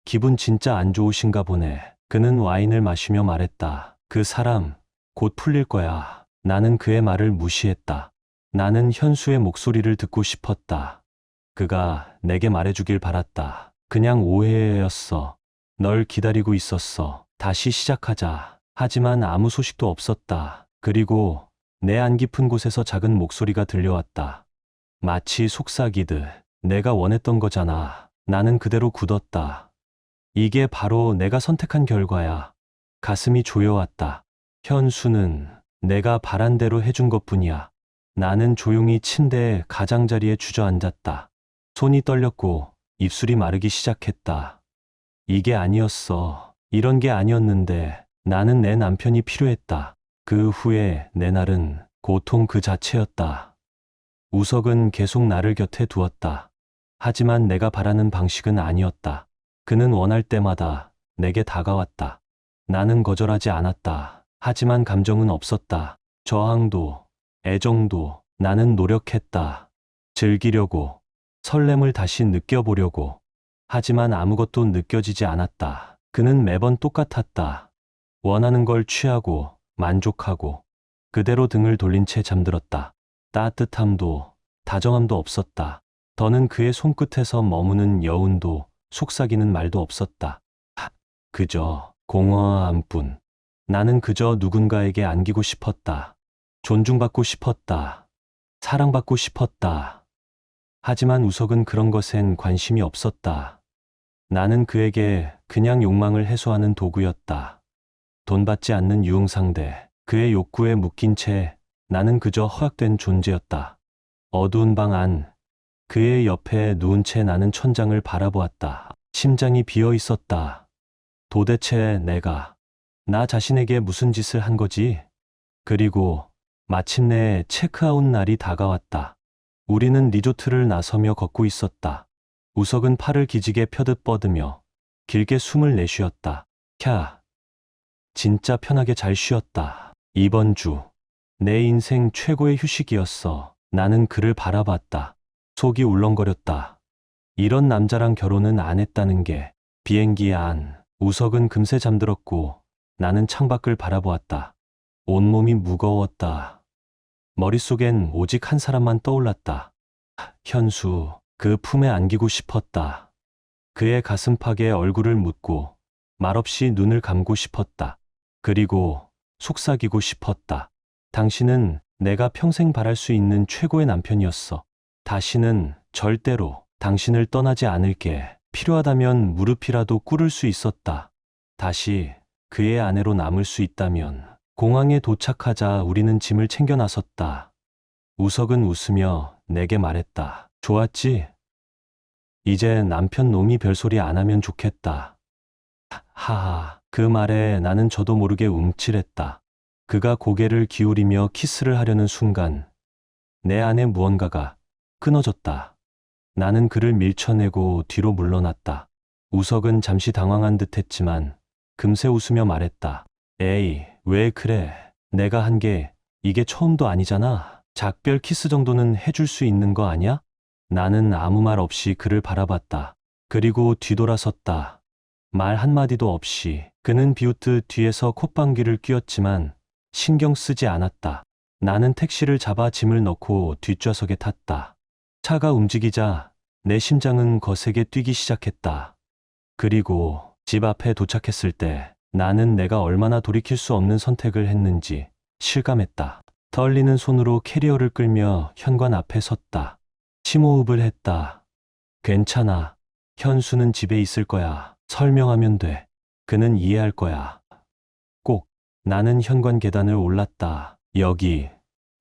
기분 진짜 안 좋으신가 보네. 그는 와인을 마시며 말했다. 그 사람 곧 풀릴 거야. 나는 그의 말을 무시했다. 나는 현수의 목소리를 듣고 싶었다. 그가 내게 말해주길 바랐다. 그냥 오해였어. 널 기다리고 있었어. 다시 시작하자. 하지만 아무 소식도 없었다. 그리고 내 안 깊은 곳에서 작은 목소리가 들려왔다. 마치 속삭이듯 내가 원했던 거잖아. 나는 그대로 굳었다. 이게 바로 내가 선택한 결과야. 가슴이 조여왔다. 현수는 내가 바란 대로 해준 것뿐이야. 나는 조용히 침대의 가장자리에 주저앉았다. 손이 떨렸고 입술이 마르기 시작했다. 이게 아니었어. 이런 게 아니었는데 나는 내 남편이 필요했다. 그 후에 내 날은 고통 그 자체였다. 우석은 계속 나를 곁에 두었다. 하지만 내가 바라는 방식은 아니었다. 그는 원할 때마다 내게 다가왔다. 나는 거절하지 않았다. 하지만 감정은 없었다. 저항도, 애정도. 나는 노력했다. 즐기려고, 설렘을 다시 느껴보려고. 하지만 아무것도 느껴지지 않았다. 그는 매번 똑같았다. 원하는 걸 취하고, 만족하고, 그대로 등을 돌린 채 잠들었다. 따뜻함도, 다정함도 없었다. 더는 그의 손끝에서 머무는 여운도, 속삭이는 말도 없었다. 그저 공허함뿐. 나는 그저 누군가에게 안기고 싶었다. 존중받고 싶었다. 사랑받고 싶었다. 하지만 우석은 그런 것엔 관심이 없었다. 나는 그에게 그냥 욕망을 해소하는 도구였다. 돈 받지 않는 유흥상대. 그의 욕구에 묶인 채 나는 그저 허약된 존재였다. 어두운 방 안. 그의 옆에 누운 채 나는 천장을 바라보았다. 심장이 비어 있었다. 도대체 내가 나 자신에게 무슨 짓을 한 거지? 그리고 마침내 체크아웃 날이 다가왔다. 우리는 리조트를 나서며 걷고 있었다. 우석은 팔을 기지개 펴듯 뻗으며 길게 숨을 내쉬었다. 캬, 진짜 편하게 잘 쉬었다. 이번 주 내 인생 최고의 휴식이었어. 나는 그를 바라봤다. 속이 울렁거렸다. 이런 남자랑 결혼은 안 했다는 게. 비행기 안. 우석은 금세 잠들었고 나는 창밖을 바라보았다. 온몸이 무거웠다. 머릿속엔 오직 한 사람만 떠올랐다. 현수. 그 품에 안기고 싶었다. 그의 가슴팍에 얼굴을 묻고 말없이 눈을 감고 싶었다. 그리고 속삭이고 싶었다. 당신은 내가 평생 바랄 수 있는 최고의 남편이었어. 다시는 절대로 당신을 떠나지 않을게. 필요하다면 무릎이라도 꿇을 수 있었다. 다시 그의 아내로 남을 수 있다면. 공항에 도착하자 우리는 짐을 챙겨 나섰다. 우석은 웃으며 내게 말했다. 좋았지? 이제 남편 놈이 별소리 안 하면 좋겠다. 하하. 그 말에 나는 저도 모르게 움찔했다. 그가 고개를 기울이며 키스를 하려는 순간 내 안에 무언가가 끊어졌다. 나는 그를 밀쳐내고 뒤로 물러났다. 우석은 잠시 당황한 듯 했지만 금세 웃으며 말했다. 에이, 왜 그래? 내가 한 게 이게 처음도 아니잖아. 작별 키스 정도는 해줄 수 있는 거 아니야? 나는 아무 말 없이 그를 바라봤다. 그리고 뒤돌아섰다. 말 한마디도 없이. 그는 비웃듯 뒤에서 콧방귀를 뀌었지만 신경 쓰지 않았다. 나는 택시를 잡아 짐을 넣고 뒷좌석에 탔다. 차가 움직이자 내 심장은 거세게 뛰기 시작했다. 그리고 집 앞에 도착했을 때 나는 내가 얼마나 돌이킬 수 없는 선택을 했는지 실감했다. 떨리는 손으로 캐리어를 끌며 현관 앞에 섰다. 심호흡을 했다. 괜찮아. 현수는 집에 있을 거야. 설명하면 돼. 그는 이해할 거야. 꼭. 나는 현관 계단을 올랐다. 여기,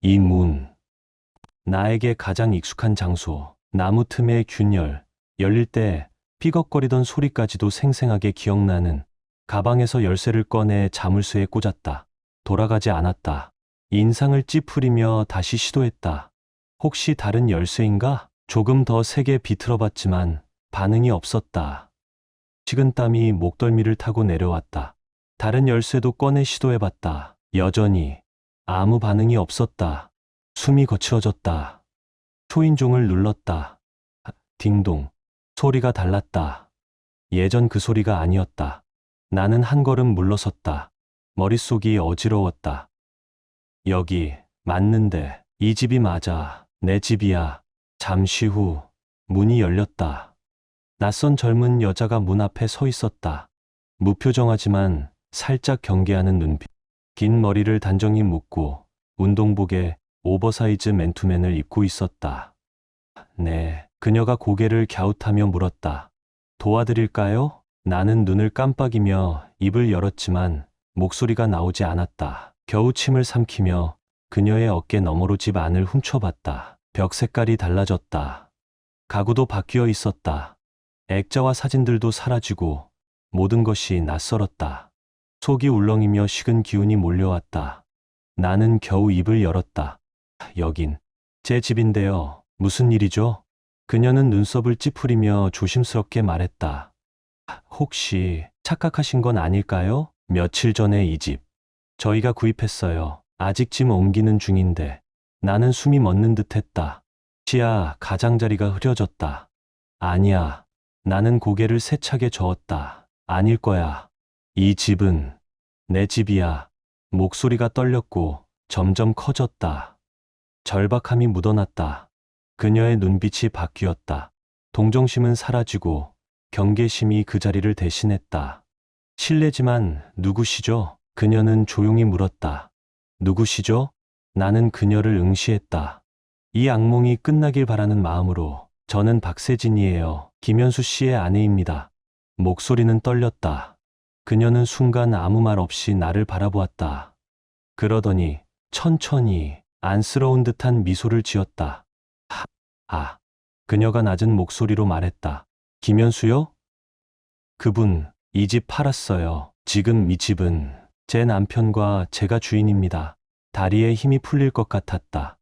이 문. 나에게 가장 익숙한 장소. 나무 틈의 균열, 열릴 때 삐걱거리던 소리까지도 생생하게 기억나는 가방에서 열쇠를 꺼내 자물쇠에 꽂았다. 돌아가지 않았다. 인상을 찌푸리며 다시 시도했다. 혹시 다른 열쇠인가? 조금 더 세게 비틀어봤지만 반응이 없었다. 식은땀이 목덜미를 타고 내려왔다. 다른 열쇠도 꺼내 시도해봤다. 여전히 아무 반응이 없었다. 숨이 거칠어졌다. 초인종을 눌렀다. 딩동. 소리가 달랐다. 예전 그 소리가 아니었다. 나는 한 걸음 물러섰다. 머릿속이 어지러웠다. 여기 맞는데, 이 집이 맞아. 내 집이야. 잠시 후 문이 열렸다. 낯선 젊은 여자가 문 앞에 서 있었다. 무표정하지만 살짝 경계하는 눈빛. 긴 머리를 단정히 묶고 운동복에 오버사이즈 맨투맨을 입고 있었다. 네, 그녀가 고개를 갸웃하며 물었다. 도와드릴까요? 나는 눈을 깜빡이며 입을 열었지만 목소리가 나오지 않았다. 겨우 침을 삼키며 그녀의 어깨 너머로 집 안을 훔쳐봤다. 벽 색깔이 달라졌다. 가구도 바뀌어 있었다. 액자와 사진들도 사라지고 모든 것이 낯설었다. 속이 울렁이며 식은 기운이 몰려왔다. 나는 겨우 입을 열었다. 여긴 제 집인데요. 무슨 일이죠? 그녀는 눈썹을 찌푸리며 조심스럽게 말했다. 혹시 착각하신 건 아닐까요? 며칠 전에 이 집 저희가 구입했어요. 아직 짐 옮기는 중인데. 나는 숨이 멎는 듯했다. 치아 가장자리가 흐려졌다. 아니야. 나는 고개를 세차게 저었다. 아닐 거야. 이 집은 내 집이야. 목소리가 떨렸고 점점 커졌다. 절박함이 묻어났다. 그녀의 눈빛이 바뀌었다. 동정심은 사라지고 경계심이 그 자리를 대신했다. 실례지만 누구시죠? 그녀는 조용히 물었다. 누구시죠? 나는 그녀를 응시했다. 이 악몽이 끝나길 바라는 마음으로. 저는 박세진이에요. 김현수 씨의 아내입니다. 목소리는 떨렸다. 그녀는 순간 아무 말 없이 나를 바라보았다. 그러더니 천천히 안쓰러운 듯한 미소를 지었다. 그녀가 낮은 목소리로 말했다. 김현수요? 그분, 이 집 팔았어요. 지금 이 집은 제 남편과 제가 주인입니다. 다리에 힘이 풀릴 것 같았다.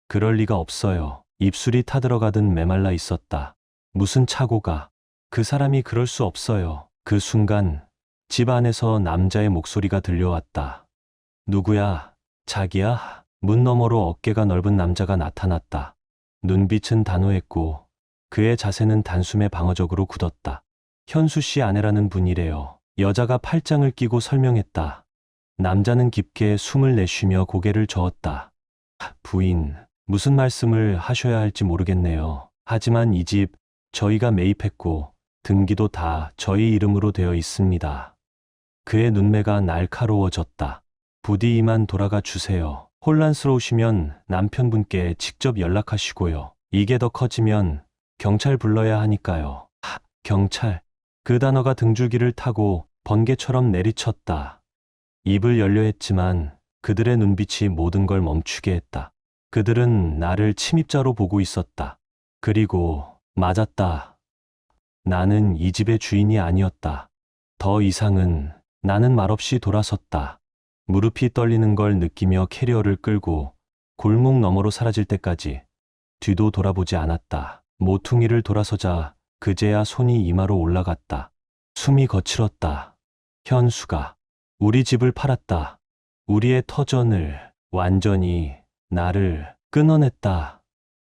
그럴 리가 없어요. 입술이 타들어가듯 메말라 있었다. 무슨 착오가. 그 사람이 그럴 수 없어요. 그 순간 집 안에서 남자의 목소리가 들려왔다. 누구야? 자기야? 문 너머로 어깨가 넓은 남자가 나타났다. 눈빛은 단호했고 그의 자세는 단숨에 방어적으로 굳었다. 현수 씨 아내라는 분이래요. 여자가 팔짱을 끼고 설명했다. 남자는 깊게 숨을 내쉬며 고개를 저었다. 부인, 무슨 말씀을 하셔야 할지 모르겠네요. 하지만 이 집 저희가 매입했고 등기도 다 저희 이름으로 되어 있습니다. 그의 눈매가 날카로워졌다. 부디 이만 돌아가 주세요. 혼란스러우시면 남편분께 직접 연락하시고요. 이게 더 커지면 경찰 불러야 하니까요. 경찰. 그 단어가 등줄기를 타고 번개처럼 내리쳤다. 입을 열려 했지만 그들의 눈빛이 모든 걸 멈추게 했다. 그들은 나를 침입자로 보고 있었다. 그리고 맞았다. 나는 이 집의 주인이 아니었다. 더 이상은. 나는 말없이 돌아섰다. 무릎이 떨리는 걸 느끼며 캐리어를 끌고 골목 너머로 사라질 때까지 뒤도 돌아보지 않았다. 모퉁이를 돌아서자 그제야 손이 이마로 올라갔다. 숨이 거칠었다. 현수가 우리 집을 팔았다. 우리의 터전을 완전히 나를 끊어냈다.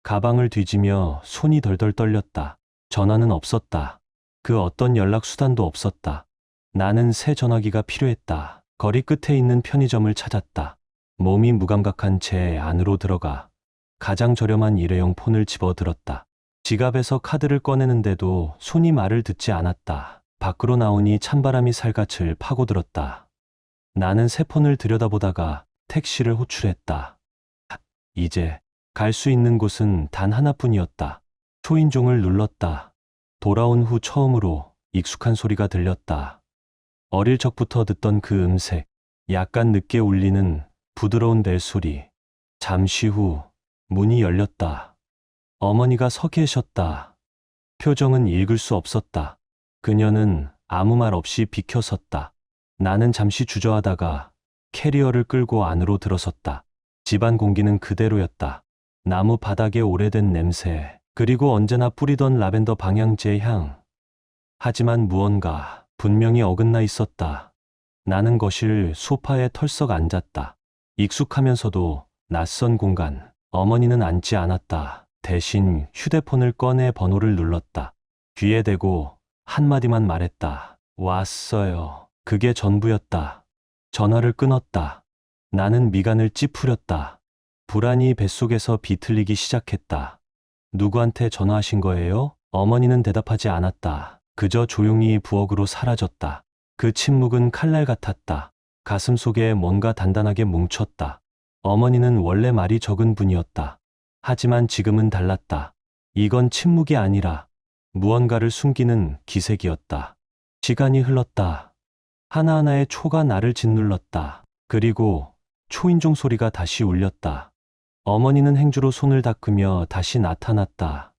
가방을 뒤지며 손이 덜덜 떨렸다. 전화는 없었다. 그 어떤 연락 수단도 없었다. 나는 새 전화기가 필요했다. 거리 끝에 있는 편의점을 찾았다. 몸이 무감각한 채 안으로 들어가 가장 저렴한 일회용 폰을 집어들었다. 지갑에서 카드를 꺼내는데도 손이 말을 듣지 않았다. 밖으로 나오니 찬바람이 살갗을 파고들었다. 나는 새 폰을 들여다보다가 택시를 호출했다. 이제 갈 수 있는 곳은 단 하나뿐이었다. 초인종을 눌렀다. 돌아온 후 처음으로 익숙한 소리가 들렸다. 어릴 적부터 듣던 그 음색, 약간 늦게 울리는 부드러운 벨소리. 잠시 후 문이 열렸다. 어머니가 서 계셨다. 표정은 읽을 수 없었다. 그녀는 아무 말 없이 비켜섰다. 나는 잠시 주저하다가 캐리어를 끌고 안으로 들어섰다. 집안 공기는 그대로였다. 나무 바닥에 오래된 냄새, 그리고 언제나 뿌리던 라벤더 방향제 향. 하지만 무언가 분명히 어긋나 있었다. 나는 거실 소파에 털썩 앉았다. 익숙하면서도 낯선 공간. 어머니는 앉지 않았다. 대신 휴대폰을 꺼내 번호를 눌렀다. 귀에 대고 한마디만 말했다. 왔어요. 그게 전부였다. 전화를 끊었다. 나는 미간을 찌푸렸다. 불안이 뱃속에서 비틀리기 시작했다. 누구한테 전화하신 거예요? 어머니는 대답하지 않았다. 그저 조용히 부엌으로 사라졌다. 그 침묵은 칼날 같았다. 가슴 속에 뭔가 단단하게 뭉쳤다. 어머니는 원래 말이 적은 분이었다. 하지만 지금은 달랐다. 이건 침묵이 아니라 무언가를 숨기는 기색이었다. 시간이 흘렀다. 하나하나의 초가 나를 짓눌렀다. 그리고 초인종 소리가 다시 울렸다. 어머니는 행주로 손을 닦으며 다시 나타났다.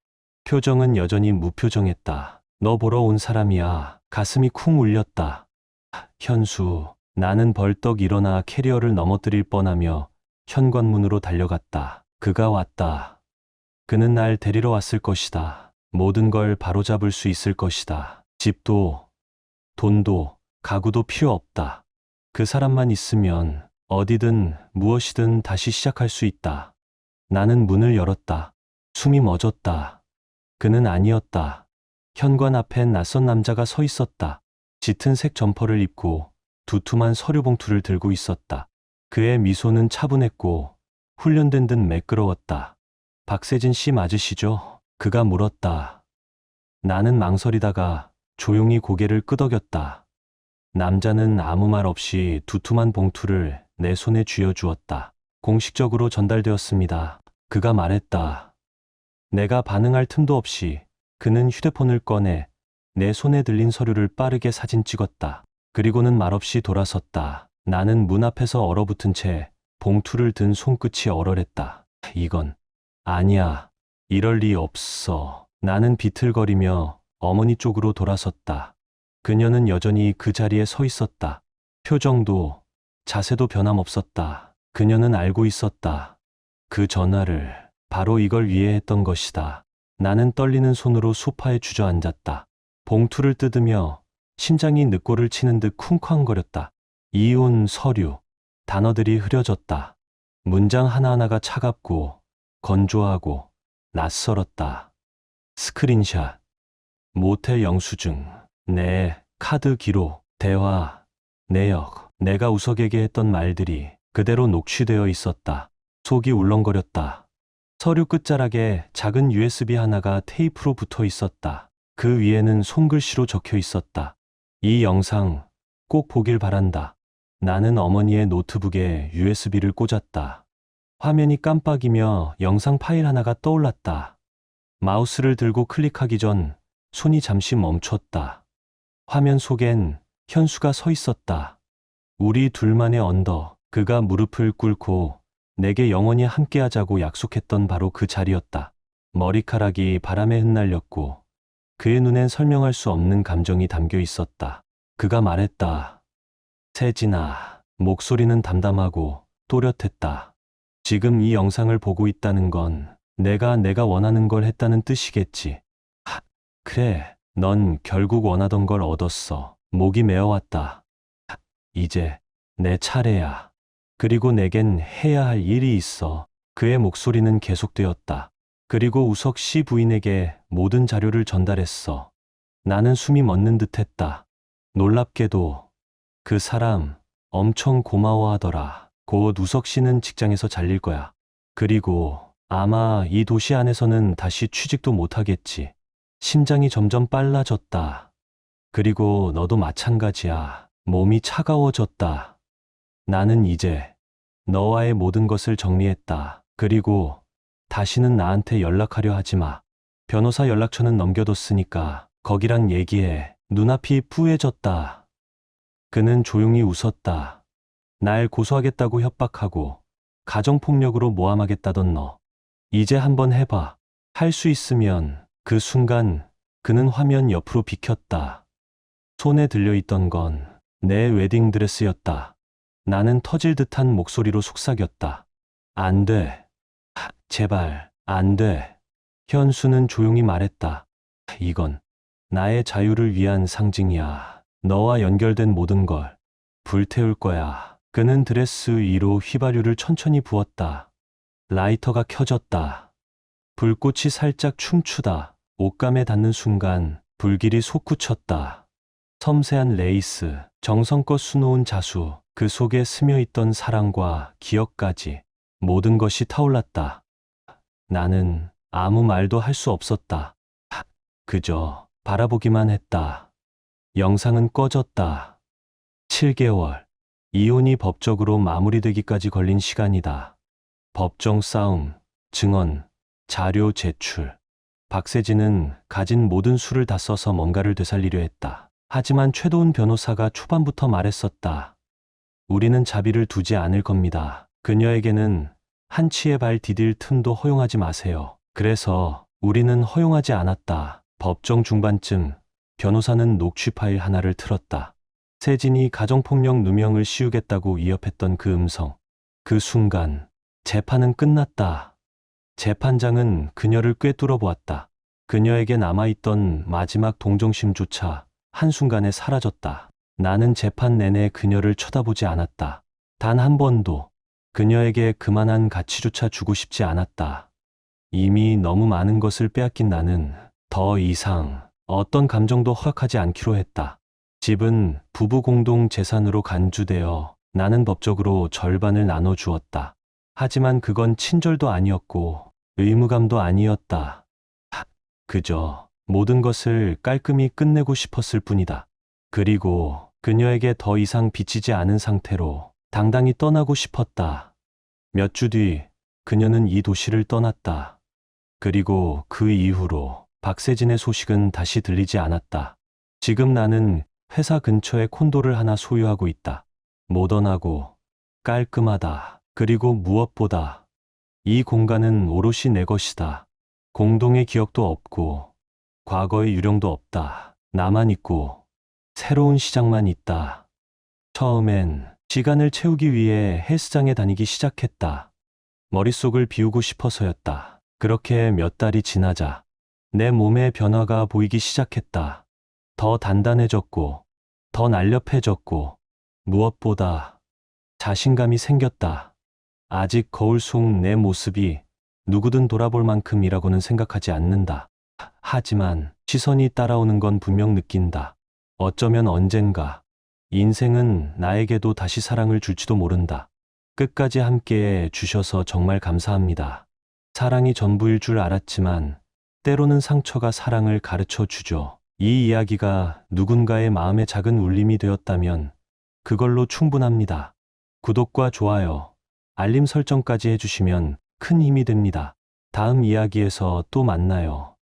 표정은 여전히 무표정했다. 너 보러 온 사람이야. 가슴이 쿵 울렸다. 현수. 나는 벌떡 일어나 캐리어를 넘어뜨릴 뻔하며 현관문으로 달려갔다. 그가 왔다. 그는 날 데리러 왔을 것이다. 모든 걸 바로잡을 수 있을 것이다. 집도, 돈도, 가구도 필요 없다. 그 사람만 있으면 어디든 무엇이든 다시 시작할 수 있다. 나는 문을 열었다. 숨이 멎었다. 그는 아니었다. 현관 앞엔 낯선 남자가 서 있었다. 짙은 색 점퍼를 입고 두툼한 서류 봉투를 들고 있었다. 그의 미소는 차분했고 훈련된 듯 매끄러웠다. 박세진 씨 맞으시죠? 그가 물었다. 나는 망설이다가 조용히 고개를 끄덕였다. 남자는 아무 말 없이 두툼한 봉투를 내 손에 쥐어주었다. 공식적으로 전달되었습니다. 그가 말했다. 내가 반응할 틈도 없이 그는 휴대폰을 꺼내 내 손에 들린 서류를 빠르게 사진 찍었다. 그리고는 말없이 돌아섰다. 나는 문 앞에서 얼어붙은 채 봉투를 든 손끝이 얼얼했다. 이건 아니야. 이럴 리 없어. 나는 비틀거리며 어머니 쪽으로 돌아섰다. 그녀는 여전히 그 자리에 서 있었다. 표정도 자세도 변함없었다. 그녀는 알고 있었다. 그 전화를 바로 이걸 위해 했던 것이다. 나는 떨리는 손으로 소파에 주저앉았다. 봉투를 뜯으며 심장이 늑골을 치는 듯 쿵쾅거렸다. 이혼 서류. 단어들이 흐려졌다. 문장 하나하나가 차갑고 건조하고 낯설었다. 스크린샷. 모텔 영수증. 내 카드 기록. 대화. 내역. 내가 우석에게 했던 말들이 그대로 녹취되어 있었다. 속이 울렁거렸다. 서류 끝자락에 작은 USB 하나가 테이프로 붙어 있었다. 그 위에는 손글씨로 적혀 있었다. 이 영상 꼭 보길 바란다. 나는 어머니의 노트북에 USB를 꽂았다. 화면이 깜빡이며 영상 파일 하나가 떠올랐다. 마우스를 들고 클릭하기 전 손이 잠시 멈췄다. 화면 속엔 현수가 서 있었다. 우리 둘만의 언덕. 그가 무릎을 꿇고 내게 영원히 함께하자고 약속했던 바로 그 자리였다. 머리카락이 바람에 흩날렸고 그의 눈엔 설명할 수 없는 감정이 담겨 있었다. 그가 말했다. 세진아. 목소리는 담담하고 또렷했다. 지금 이 영상을 보고 있다는 건 내가 원하는 걸 했다는 뜻이겠지. 그래. 넌 결국 원하던 걸 얻었어. 목이 메어왔다. 이제 내 차례야. 그리고 내겐 해야 할 일이 있어. 그의 목소리는 계속되었다. 그리고 우석 씨 부인에게 모든 자료를 전달했어. 나는 숨이 멎는 듯했다. 놀랍게도 그 사람 엄청 고마워하더라. 곧 우석 씨는 직장에서 잘릴 거야. 그리고 아마 이 도시 안에서는 다시 취직도 못하겠지. 심장이 점점 빨라졌다. 그리고 너도 마찬가지야. 몸이 차가워졌다. 나는 이제 너와의 모든 것을 정리했다. 그리고 다시는 나한테 연락하려 하지 마. 변호사 연락처는 넘겨뒀으니까 거기랑 얘기해. 눈앞이 뿌얘졌다. 그는 조용히 웃었다. 날 고소하겠다고 협박하고 가정폭력으로 모함하겠다던 너. 이제 한번 해봐. 할 수 있으면 그 순간 그는 화면 옆으로 비켰다. 손에 들려있던 건 내 웨딩드레스였다. 나는 터질 듯한 목소리로 속삭였다. 안 돼. 제발, 안 돼. 현수는 조용히 말했다. 이건 나의 자유를 위한 상징이야. 너와 연결된 모든 걸 불태울 거야. 그는 드레스 위로 휘발유를 천천히 부었다. 라이터가 켜졌다. 불꽃이 살짝 춤추다 옷감에 닿는 순간 불길이 솟구쳤다. 섬세한 레이스, 정성껏 수놓은 자수, 그 속에 스며있던 사랑과 기억까지 모든 것이 타올랐다. 나는 아무 말도 할 수 없었다. 그저 바라보기만 했다. 영상은 꺼졌다. 7개월. 이혼이 법적으로 마무리되기까지 걸린 시간이다. 법정 싸움, 증언, 자료 제출. 박세진은 가진 모든 수를 다 써서 뭔가를 되살리려 했다. 하지만 최도훈 변호사가 초반부터 말했었다. 우리는 자비를 두지 않을 겁니다. 그녀에게는 한치의 발 디딜 틈도 허용하지 마세요. 그래서 우리는 허용하지 않았다. 법정 중반쯤 변호사는 녹취 파일 하나를 틀었다. 세진이 가정폭력 누명을 씌우겠다고 위협했던 그 음성. 그 순간 재판은 끝났다. 재판장은 그녀를 꿰뚫어 보았다. 그녀에게 남아있던 마지막 동정심조차 한순간에 사라졌다. 나는 재판 내내 그녀를 쳐다보지 않았다. 단 한 번도 그녀에게 그만한 가치조차 주고 싶지 않았다. 이미 너무 많은 것을 빼앗긴 나는 더 이상 어떤 감정도 허락하지 않기로 했다. 집은 부부 공동 재산으로 간주되어 나는 법적으로 절반을 나눠주었다. 하지만 그건 친절도 아니었고 의무감도 아니었다. 그저 모든 것을 깔끔히 끝내고 싶었을 뿐이다. 그리고 그녀에게 더 이상 비치지 않은 상태로 당당히 떠나고 싶었다. 몇 주 뒤 그녀는 이 도시를 떠났다. 그리고 그 이후로 박세진의 소식은 다시 들리지 않았다. 지금 나는 회사 근처에 콘도를 하나 소유하고 있다. 모던하고 깔끔하다. 그리고 무엇보다 이 공간은 오롯이 내 것이다. 공동의 기억도 없고 과거의 유령도 없다. 나만 있고 새로운 시작만 있다. 처음엔 시간을 채우기 위해 헬스장에 다니기 시작했다. 머릿속을 비우고 싶어서였다. 그렇게 몇 달이 지나자 내 몸의 변화가 보이기 시작했다. 더 단단해졌고 더 날렵해졌고 무엇보다 자신감이 생겼다. 아직 거울 속 내 모습이 누구든 돌아볼 만큼이라고는 생각하지 않는다. 하지만 시선이 따라오는 건 분명 느낀다. 어쩌면 언젠가 인생은 나에게도 다시 사랑을 줄지도 모른다. 끝까지 함께해 주셔서 정말 감사합니다. 사랑이 전부일 줄 알았지만 때로는 상처가 사랑을 가르쳐 주죠. 이 이야기가 누군가의 마음에 작은 울림이 되었다면 그걸로 충분합니다. 구독과 좋아요, 알림 설정까지 해주시면 큰 힘이 됩니다. 다음 이야기에서 또 만나요.